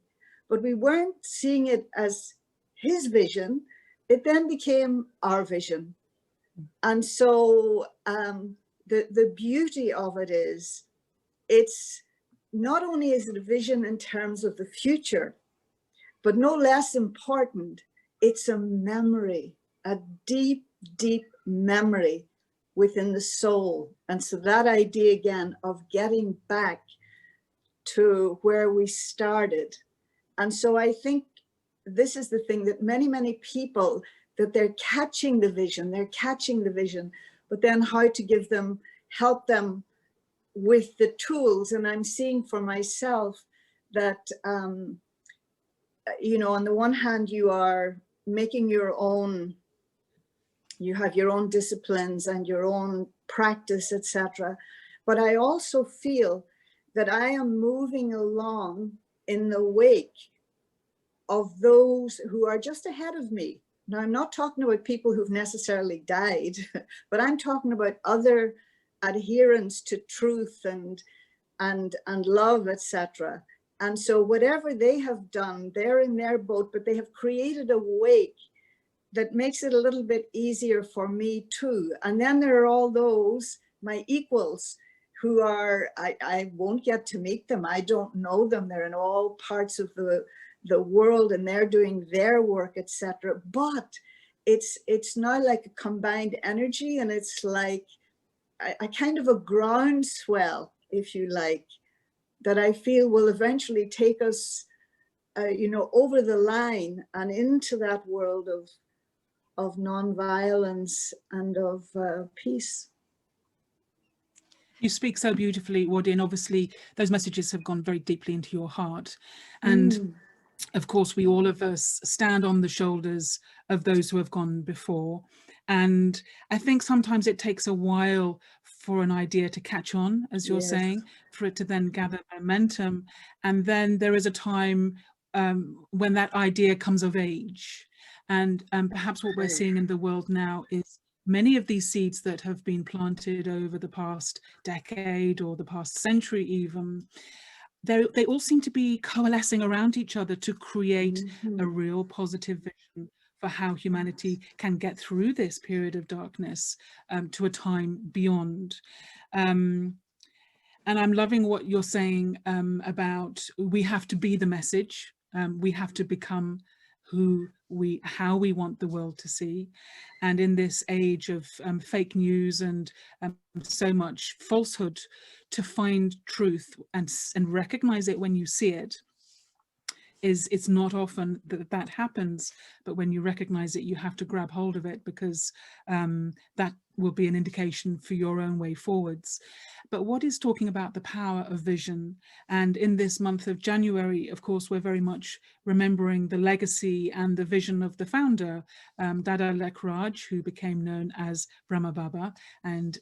but we weren't seeing it as his vision. It then became our vision. And so the beauty of it is, it's not only is it a vision in terms of the future, but no less important, it's a memory, a deep, deep memory within the soul. And so that idea again of getting back to where we started. And so I think this is the thing that many, many people, that they're catching the vision, but then how to give them, help them with the tools. And I'm seeing for myself that, you know, on the one hand, you are making your own, you have your own disciplines and your own practice, etc. But I also feel that I am moving along in the wake of those who are just ahead of me. Now, I'm not talking about people who've necessarily died, but I'm talking about other adherents to truth and love, etc. And so whatever they have done, they're in their boat, but they have created a wake that makes it a little bit easier for me too. And then there are all those, my equals, who are, I won't get to meet them. I don't know them. They're in all parts of the world and they're doing their work, etc. But it's now like a combined energy, and it's like a kind of a groundswell, if you like, that I feel will eventually take us you know, over the line and into that world of non-violence and of peace. You speak so beautifully, Waddy, and obviously those messages have gone very deeply into your heart. And of course, we all of us stand on the shoulders of those who have gone before. And I think sometimes it takes a while for an idea to catch on, as you're saying, for it to then gather momentum. And then there is a time when that idea comes of age. And perhaps what we're seeing in the world now is many of these seeds that have been planted over the past decade or the past century even, they all seem to be coalescing around each other to create a real positive vision for how humanity can get through this period of darkness to a time beyond. And I'm loving what you're saying about we have to be the message. We have to become how we want the world to see. And in this age of fake news and so much falsehood, to find truth and recognize it when you see it it's not often that happens, but when you recognize it, you have to grab hold of it, because that will be an indication for your own way forwards. But what is talking about the power of vision? And in this month of January, of course, we're very much remembering the legacy and the vision of the founder, Dada Lekhraj, who became known as Brahma Baba. And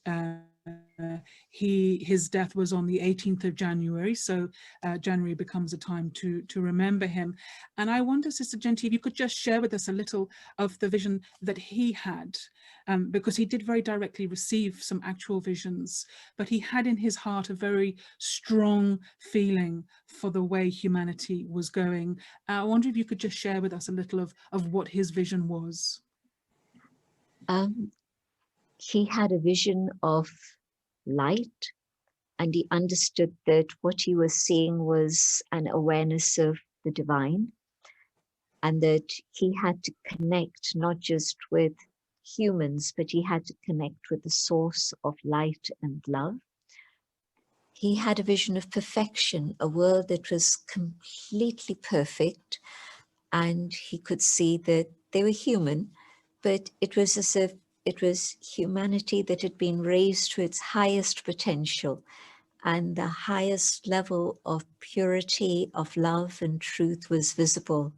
his death was on the 18th of January, so January becomes a time to remember him. And I wonder, Sister Jayanti, if you could just share with us a little of the vision that he had, because he did very directly receive some actual visions, but he had in his heart a very strong feeling for the way humanity was going. I wonder if you could just share with us a little of what his vision was. He had a vision of light, and he understood that what he was seeing was an awareness of the divine, and that he had to connect not just with humans, but he had to connect with the source of light and love. He had a vision of perfection, a world that was completely perfect, and he could see that they were human, but it was as if it was humanity that had been raised to its highest potential, and the highest level of purity, of love and truth was visible.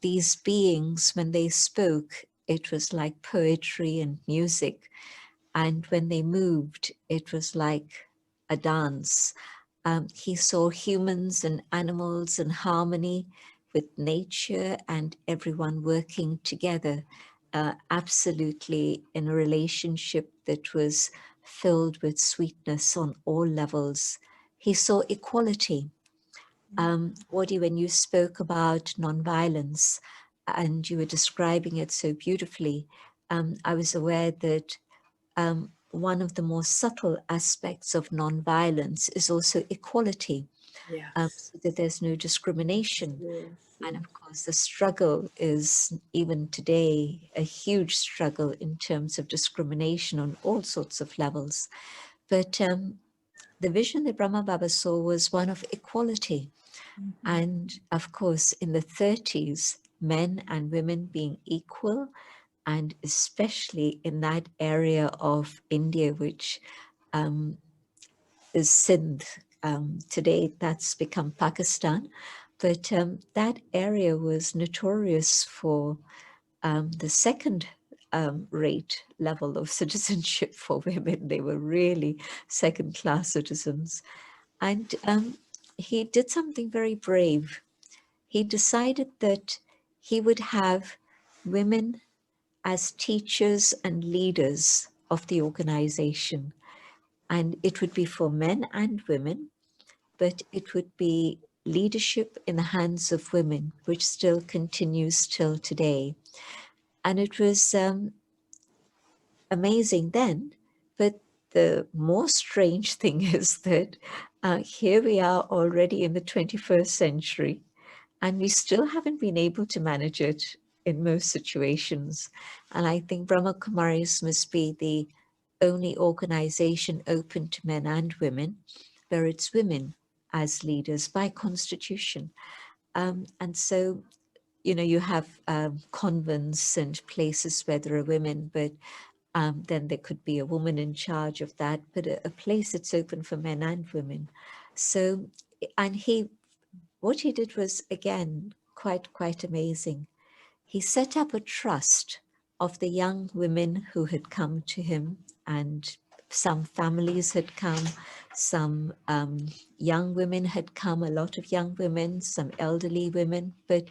These beings, when they spoke, it was like poetry and music. And when they moved, it was like a dance. He saw humans and animals in harmony with nature and everyone working together, absolutely in a relationship that was filled with sweetness on all levels. He saw equality. Waddy, when you spoke about nonviolence and you were describing it so beautifully, I was aware that one of the more subtle aspects of nonviolence is also equality, so that there's no discrimination. And of course, the struggle is even today a huge struggle in terms of discrimination on all sorts of levels. But the vision that Brahma Baba saw was one of equality. And of course, in the 30s, men and women being equal, and especially in that area of India, which is Sindh. Today, that's become Pakistan. But that area was notorious for the second rate level of citizenship for women. They were really second-class citizens. And he did something very brave. He decided that he would have women as teachers and leaders of the organization. And it would be for men and women, but it would be leadership in the hands of women, which still continues till today. And it was amazing then, but the more strange thing is that here we are already in the 21st century, and we still haven't been able to manage it in most situations. And I think Brahma Kumaris must be the only organization open to men and women, where it's women as leaders by constitution. And so, you know, you have convents and places where there are women, but then there could be a woman in charge of that, but a place that's open for men and women. So, and what he did was, again, quite amazing. He set up a trust of the young women who had come to him, and some families had come, some young women had come, a lot of young women, some elderly women, but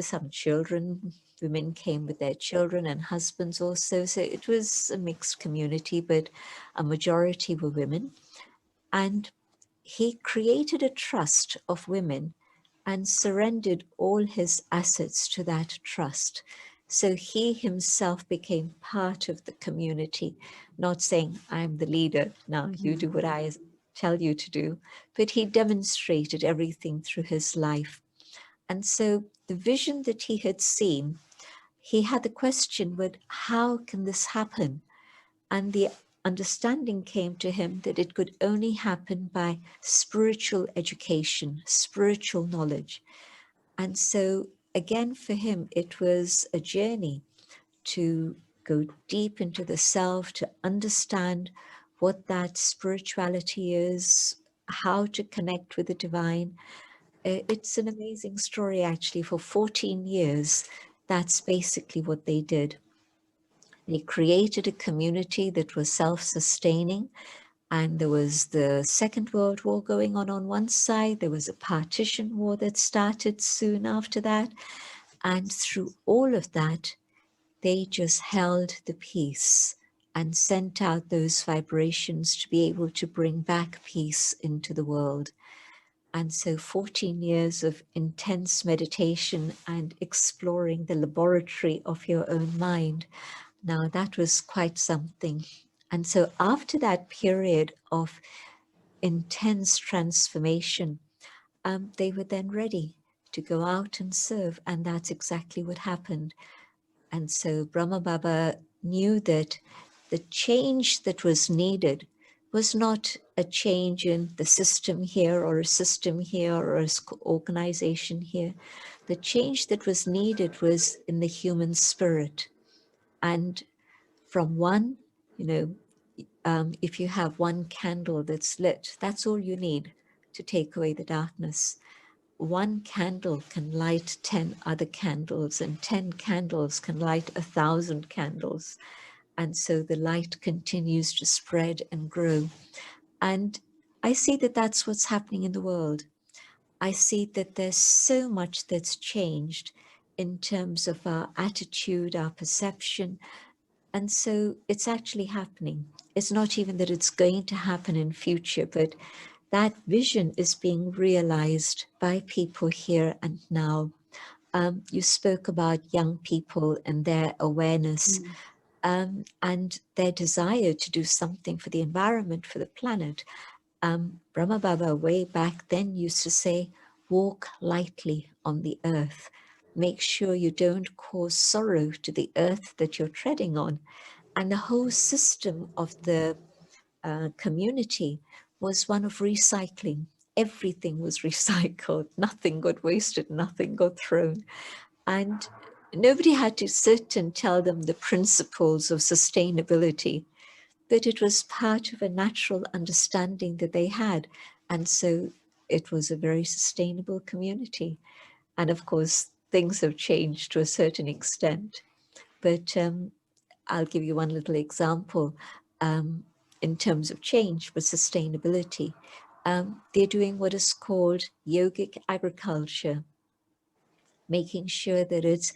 some children, women came with their children and husbands also. So it was a mixed community, but a majority were women. And he created a trust of women and surrendered all his assets to that trust. So he himself became part of the community, not saying, I'm the leader, now you do what I tell you to do, but he demonstrated everything through his life. And so the vision that he had seen, he had the question, but how can this happen? And the understanding came to him that it could only happen by spiritual education, spiritual knowledge. And so again, for him, it was a journey to go deep into the self, to understand what that spirituality is, how to connect with the divine. It's an amazing story, actually. For 14 years, that's basically what they did. They created a community that was self-sustaining, and there was the Second World War going on one side. There was a partition war that started soon after that. And through all of that, they just held the peace and sent out those vibrations to be able to bring back peace into the world. And so 14 years of intense meditation and exploring the laboratory of your own mind. Now that was quite something. And so after that period of intense transformation, they were then ready to go out and serve. And that's exactly what happened. And so Brahma Baba knew that the change that was needed was not a change in the system here or a system here or an organization here. The change that was needed was in the human spirit. And from one, you know, if you have one candle that's lit, that's all you need to take away the darkness. One candle can light 10 other candles, and 10 candles can light 1,000 candles. And so the light continues to spread and grow. And I see that that's what's happening in the world. I see that there's so much that's changed in terms of our attitude, our perception. And so it's actually happening. It's not even that it's going to happen in future, but that vision is being realized by people here and now. You spoke about young people and their awareness and their desire to do something for the environment, for the planet. Brahma Baba way back then used to say, walk lightly on the earth. Make sure you don't cause sorrow to the earth that you're treading on. And the whole system of the community was one of recycling. Everything was recycled. Nothing got wasted, nothing got thrown. And nobody had to sit and tell them the principles of sustainability, but it was part of a natural understanding that they had. And so it was a very sustainable community. And of course, things have changed to a certain extent. But I'll give you one little example in terms of change with sustainability. They're doing what is called yogic agriculture, making sure that it's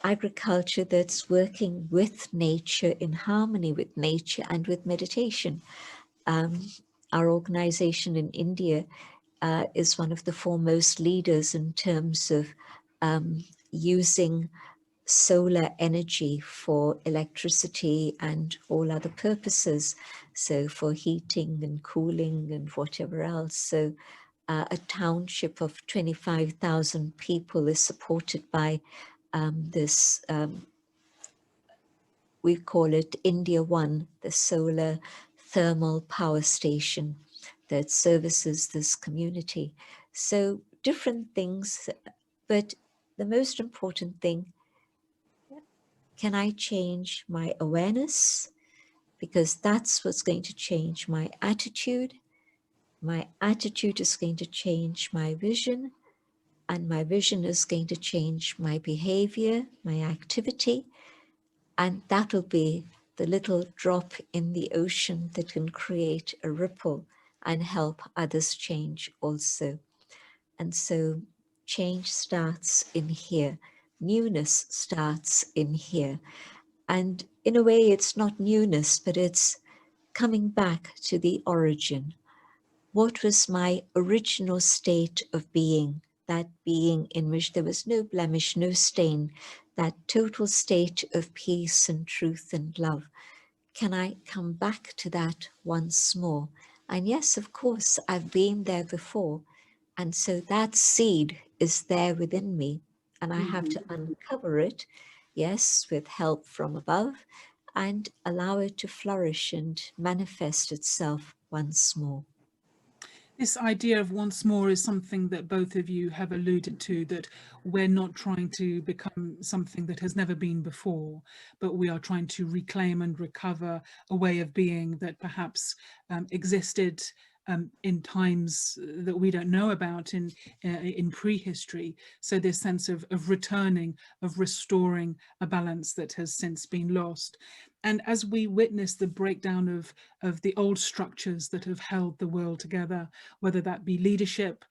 agriculture that's working with nature, in harmony with nature and with meditation. Our organization in India is one of the foremost leaders in terms of using solar energy for electricity and all other purposes. So for heating and cooling and whatever else. So a township of 25,000 people is supported by this, we call it India One, the solar thermal power station that services this community. So different things, but the most important thing, can I change my awareness? Because that's what's going to change my attitude. My attitude is going to change my vision, and my vision is going to change my behavior, my activity, and that'll be the little drop in the ocean that can create a ripple and help others change also. And so change starts in here. Newness starts in here. And in a way, it's not newness, but it's coming back to the origin. What was my original state of being? That being in which there was no blemish, no stain, that total state of peace and truth and love. Can I come back to that once more? And yes, of course, I've been there before. And so that seed is there within me, and I have to uncover it, yes, with help from above, and allow it to flourish and manifest itself once more. This idea of once more is something that both of you have alluded to, that we're not trying to become something that has never been before, but we are trying to reclaim and recover a way of being that perhaps existed in times that we don't know about in prehistory. So this sense of returning, of restoring a balance that has since been lost. And as we witness the breakdown of the old structures that have held the world together, whether that be leadership,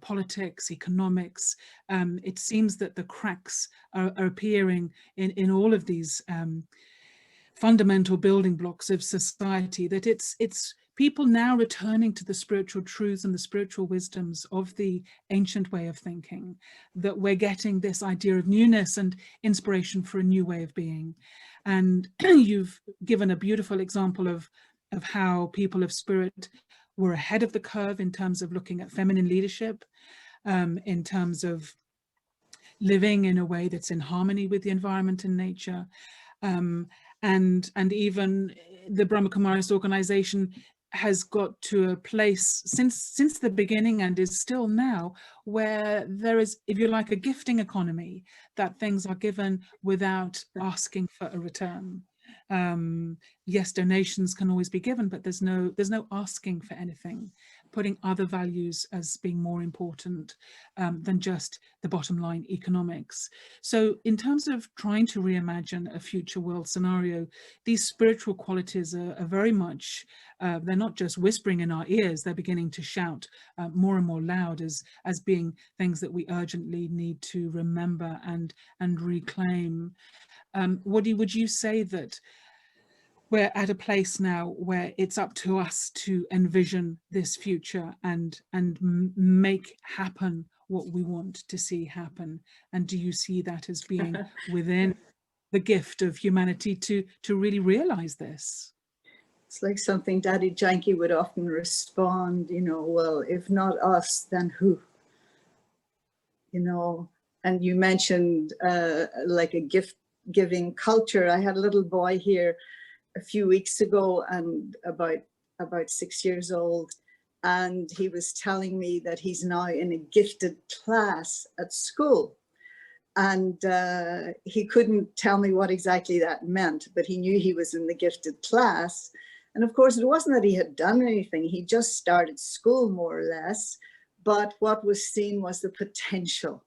politics, economics, it seems that the cracks are appearing in all of these fundamental building blocks of society, that it's people now returning to the spiritual truths and the spiritual wisdoms of the ancient way of thinking, that we're getting this idea of newness and inspiration for a new way of being. And you've given a beautiful example of how people of spirit were ahead of the curve in terms of looking at feminine leadership, in terms of living in a way that's in harmony with the environment and nature. And even the Brahma Kumaris organization has got to a place since the beginning, and is still now, where there is, if you like, a gifting economy, that things are given without asking for a return. Yes, donations can always be given, but there's no asking for anything, putting other values as being more important than just the bottom line economics. So in terms of trying to reimagine a future world scenario, these spiritual qualities are very much, they're not just whispering in our ears, they're beginning to shout more and more loud as being things that we urgently need to remember and reclaim. Waddy, would you say that we're at a place now where it's up to us to envision this future and make happen what we want to see happen? And do you see that as being within the gift of humanity to really realize this? It's like something Daddy Janky would often respond, you know, well, if not us, then who? You know, and you mentioned like a gift-giving culture. I had a little boy here a few weeks ago, and about 6 years old, and he was telling me that he's now in a gifted class at school. And he couldn't tell me what exactly that meant, but he knew he was in the gifted class. And of course, it wasn't that he had done anything. He just started school, more or less. But what was seen was the potential.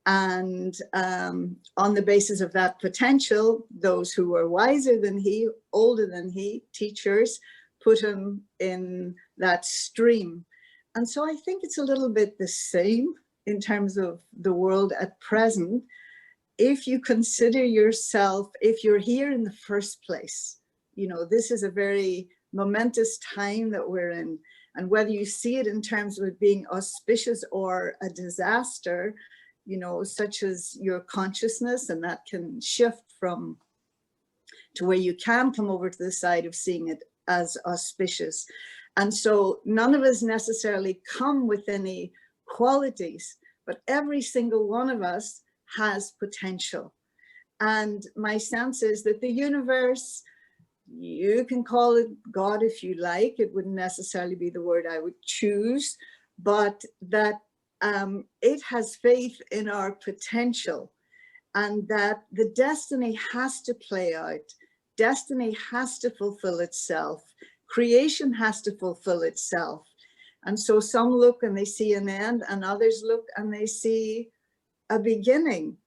And on the basis of that potential, those who were wiser than he, older than he, teachers, put him in that stream. And so I think it's a little bit the same in terms of the world at present. If you consider yourself, if you're here in the first place, you know, this is a very momentous time that we're in. And whether you see it in terms of it being auspicious or a disaster, you know, such as your consciousness, and that can shift from to where you can come over to the side of seeing it as auspicious. And so none of us necessarily come with any qualities, but every single one of us has potential. And my sense is that the universe, you can call it God if you like, it wouldn't necessarily be the word I would choose, but that it has faith in our potential, and that the destiny has to play out. Destiny has to fulfill itself. Creation has to fulfill itself. And so some look and they see an end, and others look and they see a beginning.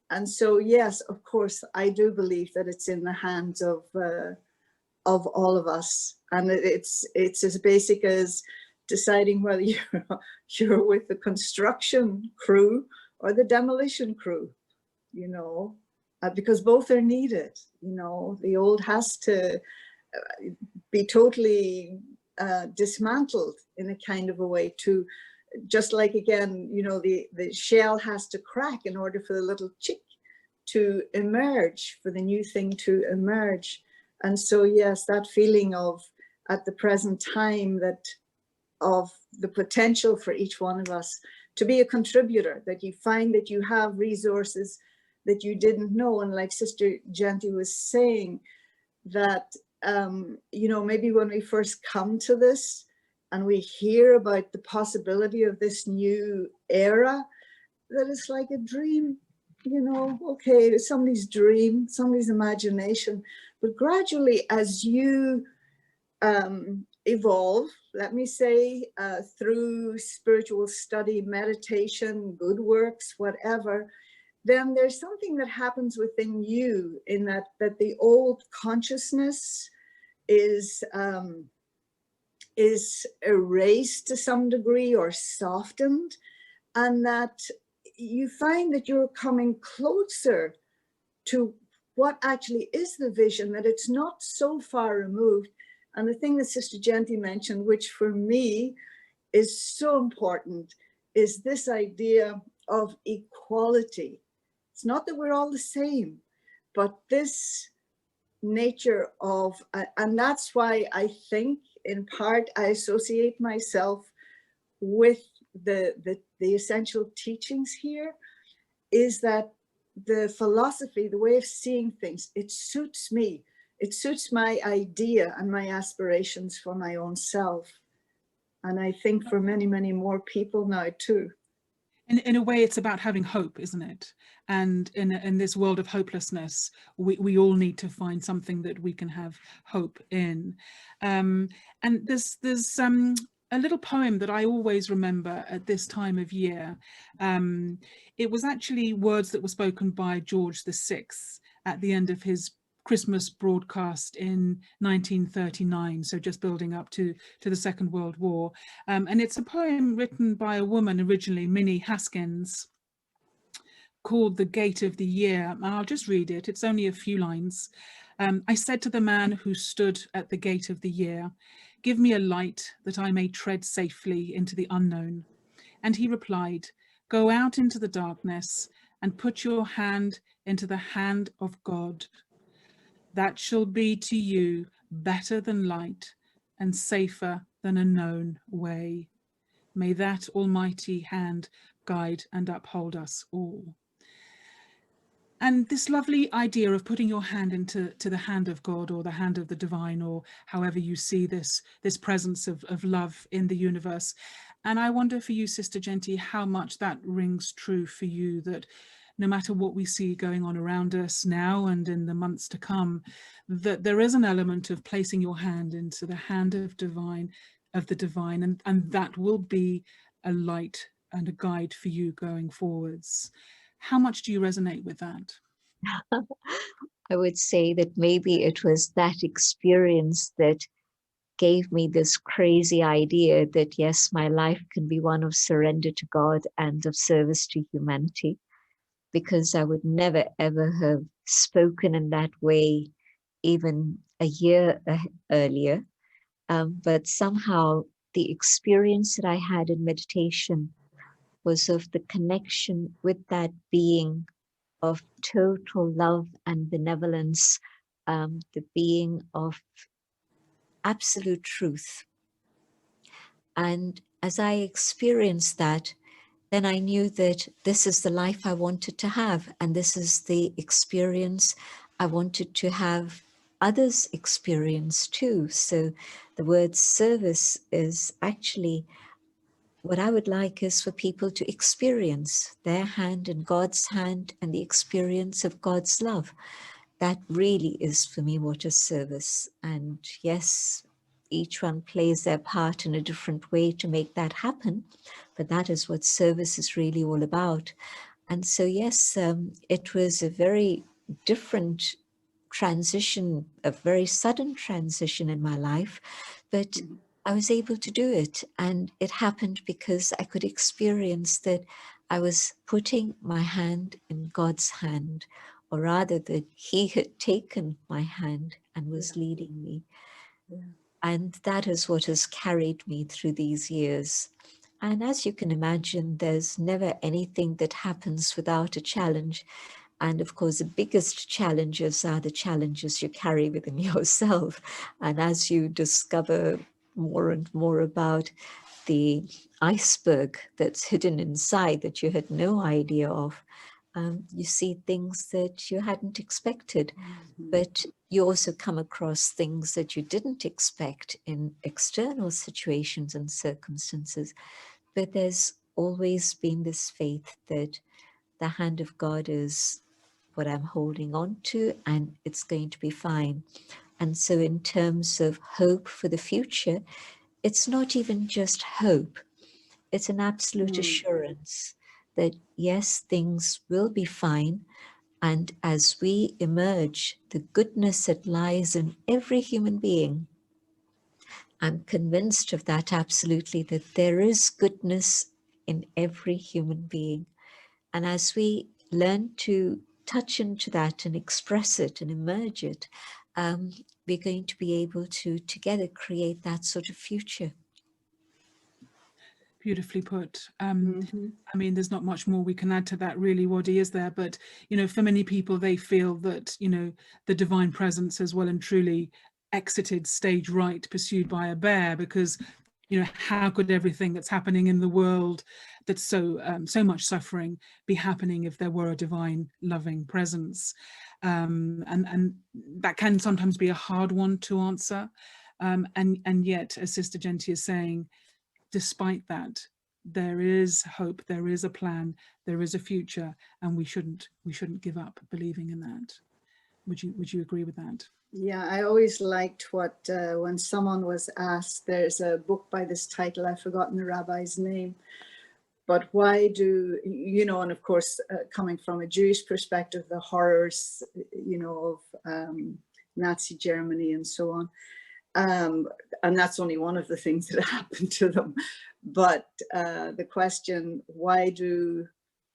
And so, yes, of course, I do believe that it's in the hands of all of us. And it's as basic as deciding whether you're with the construction crew or the demolition crew, you know, because both are needed. You know, the old has to be totally dismantled in a kind of a way to, just like, again, you know, the shell has to crack in order for the little chick to emerge, for the new thing to emerge. And so, yes, that feeling of, at the present time, that of the potential for each one of us to be a contributor, that you find that you have resources that you didn't know. And like Sister Jayanti was saying, that, you know, maybe when we first come to this and we hear about the possibility of this new era, that it's like a dream, you know, okay, it's somebody's dream, somebody's imagination. But gradually, as you evolve, let me say, through spiritual study, meditation, good works, whatever, then there's something that happens within you, in that the old consciousness is erased to some degree or softened, and that you find that you're coming closer to what actually is the vision, that it's not so far removed. And the thing that Sister Jayanti mentioned, which for me is so important, is this idea of equality. It's not that we're all the same, but this nature of, and that's why I think in part I associate myself with the essential teachings here, is that the philosophy, the way of seeing things, it suits me. It suits my idea and my aspirations for my own self. And I think for many, many more people now too. In a way, it's about having hope, isn't it? And in this world of hopelessness, we all need to find something that we can have hope in. And there's a little poem that I always remember at this time of year. It was actually words that were spoken by George VI at the end of his Christmas broadcast in 1939, so just building up to the Second World War. And it's a poem written by a woman originally, Minnie Haskins, called The Gate of the Year. And I'll just read it. It's only a few lines. I said to the man who stood at the gate of the year, "Give me a light that I may tread safely into the unknown." And he replied, "Go out into the darkness and put your hand into the hand of God. That shall be to you better than light and safer than a known way. May that almighty hand guide and uphold us all." And this lovely idea of putting your hand into the hand of God, or the hand of the divine, or however you see this presence of love in the universe. And I wonder for you, Sister Jayanti, how much that rings true for you, that no matter what we see going on around us now and in the months to come, that there is an element of placing your hand into the hand of the divine, and that will be a light and a guide for you going forwards. How much do you resonate with that? I would say that maybe it was that experience that gave me this crazy idea that, yes, my life can be one of surrender to God and of service to humanity, because I would never, ever have spoken in that way even a year earlier. But somehow the experience that I had in meditation was of the connection with that being of total love and benevolence, the being of absolute truth. And as I experienced that, then I knew that this is the life I wanted to have, and this is the experience I wanted to have others experience too. So the word service is actually what I would like is for people to experience their hand in God's hand and the experience of God's love. That really is for me what is service. And yes, each one plays their part in a different way to make that happen, but that is what service is really all about. And so yes, it was a very different transition, a very sudden transition in my life, but I was able to do it. And it happened because I could experience that I was putting my hand in God's hand, or rather that he had taken my hand and was leading me. And that is what has carried me through these years. And as you can imagine, there's never anything that happens without a challenge. And of course, the biggest challenges are the challenges you carry within yourself. And as you discover more and more about the iceberg that's hidden inside that you had no idea of, you see things that you hadn't expected. But you also come across things that you didn't expect in external situations and circumstances. But there's always been this faith that the hand of God is what I'm holding on to, and it's going to be fine. And so in terms of hope for the future, it's not even just hope. It's an absolute assurance that yes, things will be fine. And as we emerge, the goodness that lies in every human being, I'm convinced of that absolutely, that there is goodness in every human being. And as we learn to touch into that and express it and emerge it, we're going to be able to together create that sort of future. Beautifully put. I mean, there's not much more we can add to that really, Waddy, is there? But, you know, for many people, they feel that, you know, the divine presence has well and truly exited stage right, pursued by a bear, because, you know, how could everything that's happening in the world, that's so much suffering, be happening if there were a divine loving presence? And that can sometimes be a hard one to answer. And yet, as Sister Jayanti is saying, despite that, there is hope, there is a plan, there is a future, and we shouldn't give up believing in that. Would you agree with that? Yeah, I always liked what when someone was asked, there's a book by this title, I've forgotten the rabbi's name, but why do, you know, and of course, coming from a Jewish perspective, the horrors, you know, of Nazi Germany and so on. And that's only one of the things that happened to them. But the question, why do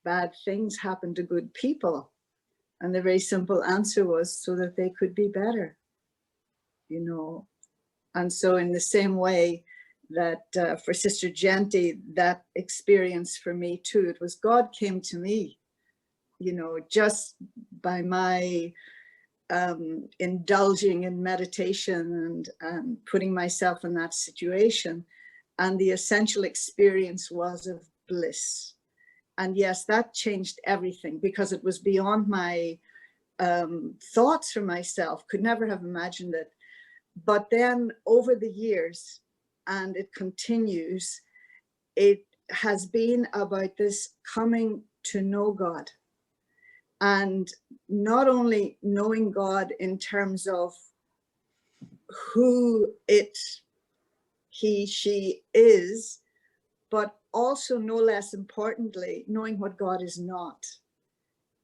bad things happen to good people? And the very simple answer was so that they could be better, you know. And so in the same way that for Sister Jayanti, that experience for me too, it was God came to me, you know, just by my indulging in meditation and putting myself in that situation. And the essential experience was of bliss. And yes, that changed everything because it was beyond my thoughts for myself, could never have imagined it. But then over the years, and it continues, it has been about this coming to know God. And not only knowing God in terms of who he, she is, but also no less importantly, knowing what God is not.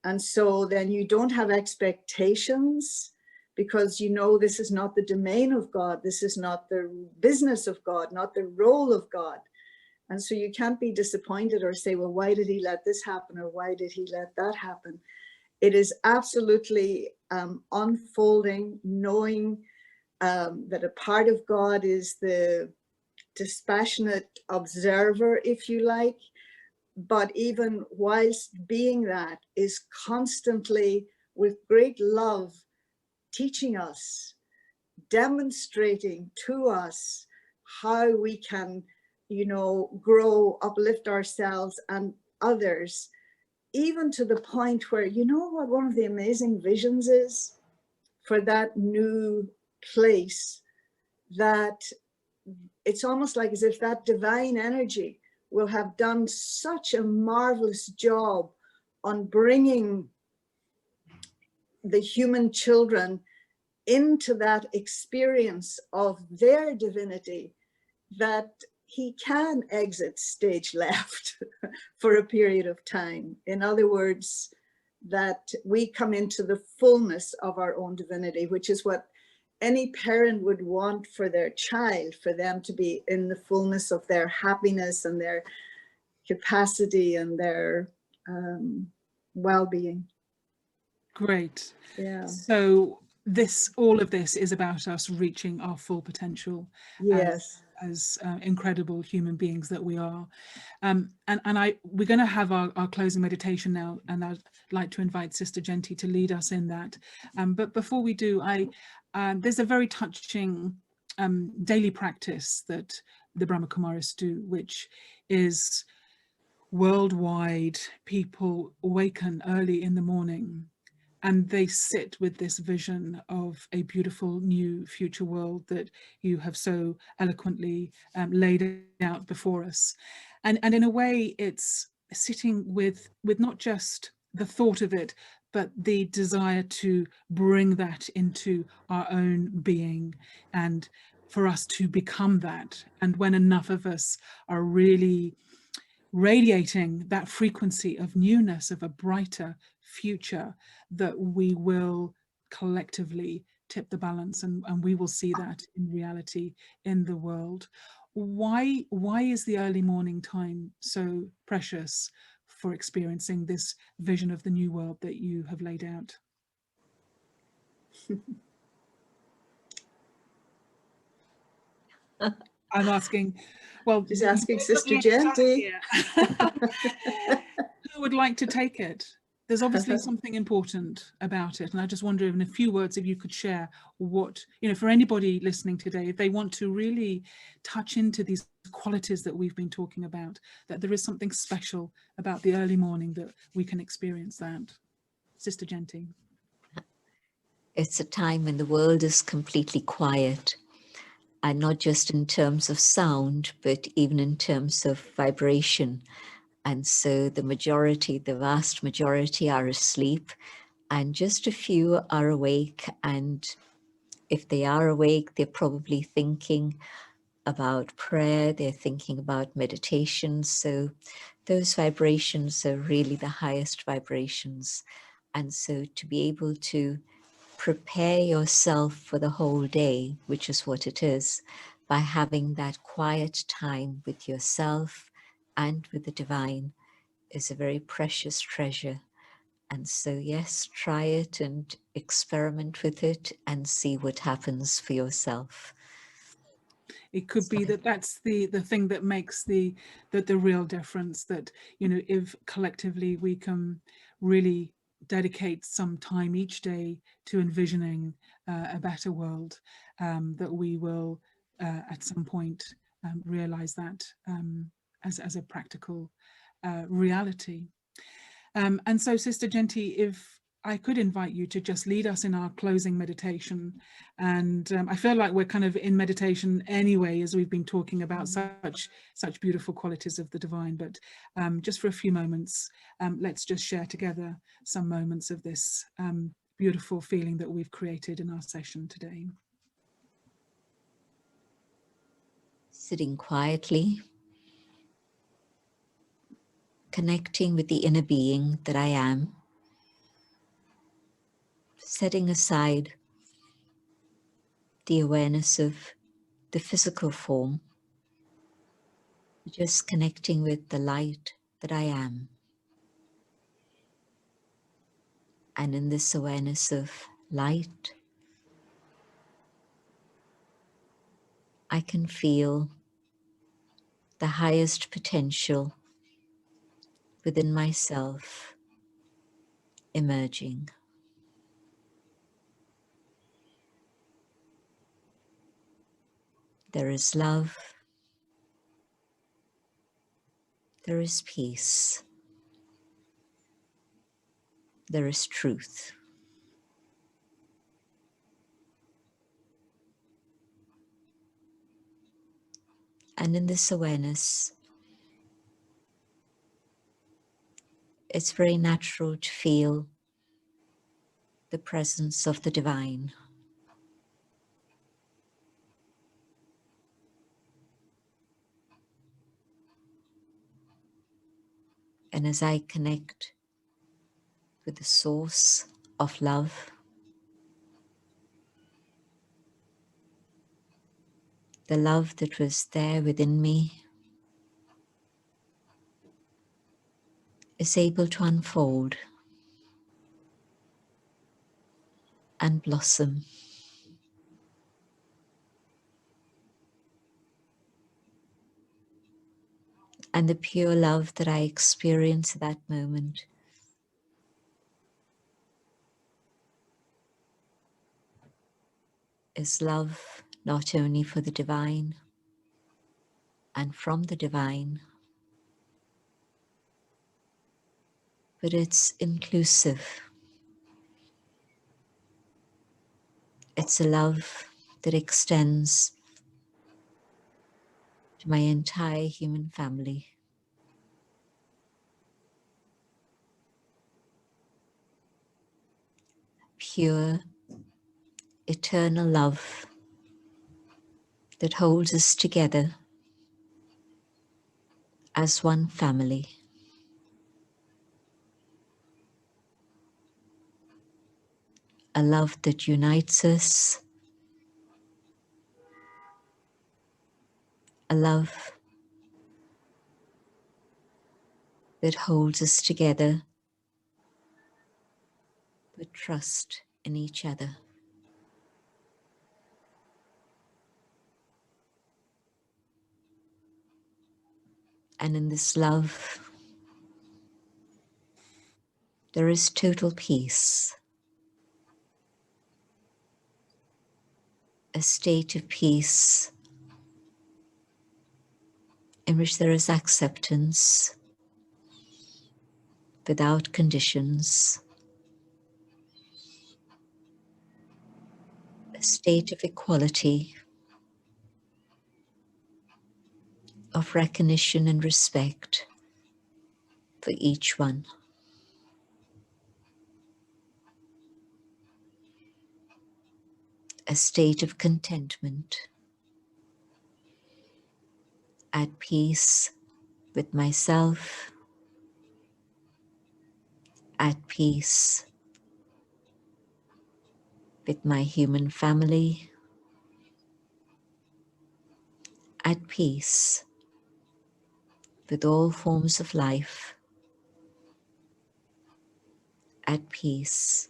And so then you don't have expectations because you know this is not the domain of God. This is not the business of God, not the role of God. And so you can't be disappointed or say, well, why did he let this happen? Or why did he let that happen? It is absolutely unfolding, knowing that a part of God is the dispassionate observer, if you like, but even whilst being that is constantly with great love teaching us, demonstrating to us how we can, you know, grow, uplift ourselves and others, even to the point where, you know what one of the amazing visions is for that new place, that it's almost like as if that divine energy will have done such a marvelous job on bringing the human children into that experience of their divinity, that he can exit stage left for a period of time. In other words, that we come into the fullness of our own divinity, which is what any parent would want for their child, for them to be in the fullness of their happiness and their capacity and their well-being. Great. Yeah. So all of this is about us reaching our full potential. Yes. As incredible human beings that we are. We're going to have our closing meditation now, and I'd like to invite Sister Jayanti to lead us in that. But before we do, there's a very touching daily practice that the Brahma Kumaris do, which is worldwide. People awaken early in the morning and they sit with this vision of a beautiful new future world that you have so eloquently laid out before us. And in a way, it's sitting with not just the thought of it, but the desire to bring that into our own being and for us to become that. And when enough of us are really radiating that frequency of newness, of a brighter future, that we will collectively tip the balance, and we will see that in reality in the world. Why is the early morning time so precious for experiencing this vision of the new world that you have laid out? I'm asking, well, She's asking Sister Jayanti. Who would like to take it? There's obviously something important about it, and I just wonder, in a few words, if you could share what, for anybody listening today, if they want to really touch into these qualities that we've been talking about, that there is something special about the early morning that we can experience that. Sister Jayanti. It's a time when the world is completely quiet, and not just in terms of sound, but even in terms of vibration. And so the vast majority are asleep, and just a few are awake. And if they are awake, they're probably thinking about prayer, they're thinking about meditation. So those vibrations are really the highest vibrations. And so to be able to prepare yourself for the whole day, which is what it is, by having that quiet time with yourself and with the divine, is a very precious treasure. And so, yes, try it and experiment with it and see what happens for yourself. It could be that that's the thing that makes the real difference, that, if collectively we can really dedicate some time each day to envisioning a better world, that we will at some point realize that as a practical reality. And so, Sister Jayanti, if I could invite you to just lead us in our closing meditation. And I feel like we're kind of in meditation anyway, as we've been talking about such beautiful qualities of the divine. But just for a few moments, let's just share together some moments of this beautiful feeling that we've created in our session today. Sitting quietly, connecting with the inner being that I am, setting aside the awareness of the physical form, just connecting with the light that I am. And in this awareness of light, I can feel the highest potential within myself emerging. There is love, there is peace, there is truth. And in this awareness, it's very natural to feel the presence of the divine. And as I connect with the source of love, the love that was there within me is able to unfold and blossom. And the pure love that I experience at that moment is love not only for the divine and from the divine, but it's inclusive. It's a love that extends to my entire human family. Pure, eternal love that holds us together as one family. A love that unites us. A love that holds us together with trust in each other. And in this love, there is total peace. A state of peace in which there is acceptance without conditions. A state of equality, of recognition and respect for each one. A state of contentment, at peace with myself, at peace with my human family, at peace with all forms of life, at peace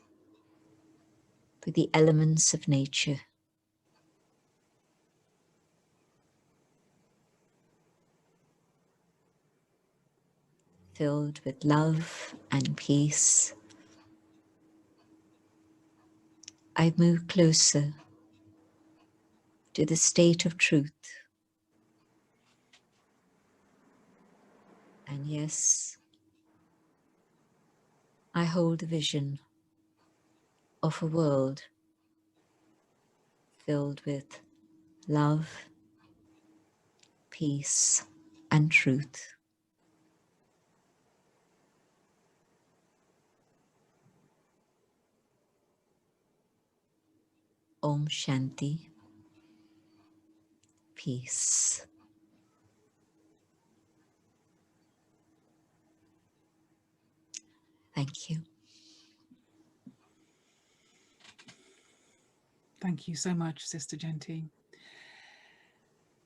with the elements of nature. Filled with love and peace, I move closer to the state of truth. And yes, I hold a vision of a world filled with love, peace, and truth. Om Shanti, peace. Thank you. Thank you so much, Sister Jayanti.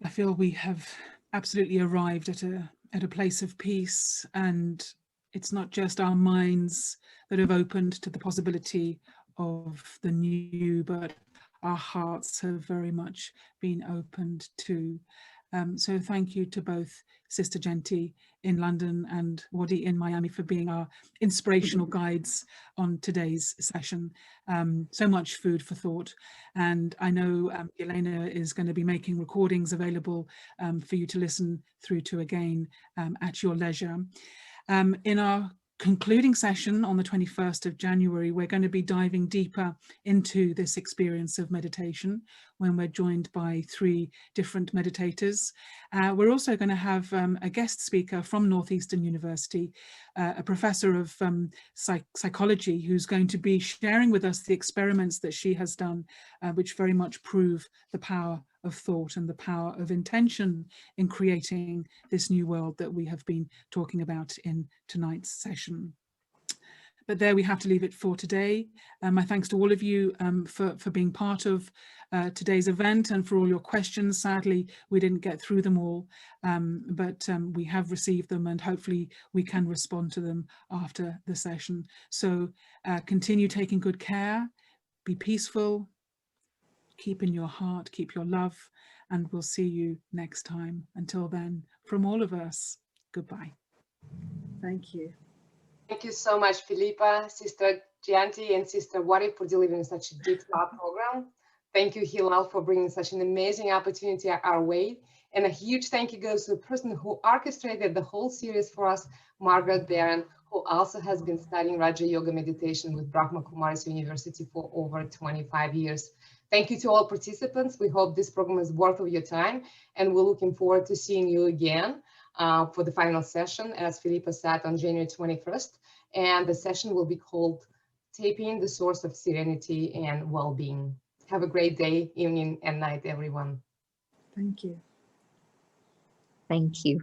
I feel we have absolutely arrived at a place of peace, and it's not just our minds that have opened to the possibility of the new, but our hearts have very much been opened to. So thank you to both Sister Jayanti in London and Waddy in Miami for being our inspirational guides on today's session. So much food for thought. And I know Elena is going to be making recordings available for you to listen through to again at your leisure. In our concluding session on the 21st of January, we're going to be diving deeper into this experience of meditation when we're joined by 3 different meditators. We're also going to have a guest speaker from Northeastern University, a professor of psychology, who's going to be sharing with us the experiments that she has done, which very much prove the power of thought and the power of intention in creating this new world that we have been talking about in tonight's session. But there we have to leave it for today. My thanks to all of you for being part of today's event and for all your questions. Sadly, we didn't get through them all, but we have received them, and hopefully we can respond to them after the session. So continue taking good care, be peaceful, keep in your heart, keep your love, and we'll see you next time. Until then, from all of us, goodbye. Thank you. Thank you so much, Filipa, Sister Jayanti, and Sister Waddy for delivering such a deep thought program. Thank you, Hilal, for bringing such an amazing opportunity our way. And a huge thank you goes to the person who orchestrated the whole series for us, Margaret Barron, who also has been studying Raja Yoga meditation with Brahma Kumaris University for over 25 years. Thank you to all participants. We hope this program is worth of your time, and we're looking forward to seeing you again for the final session, as Filipa said, on January 21st. And the session will be called Taping the Source of Serenity and Well-Being. Have a great day, evening, and night, everyone. Thank you. Thank you.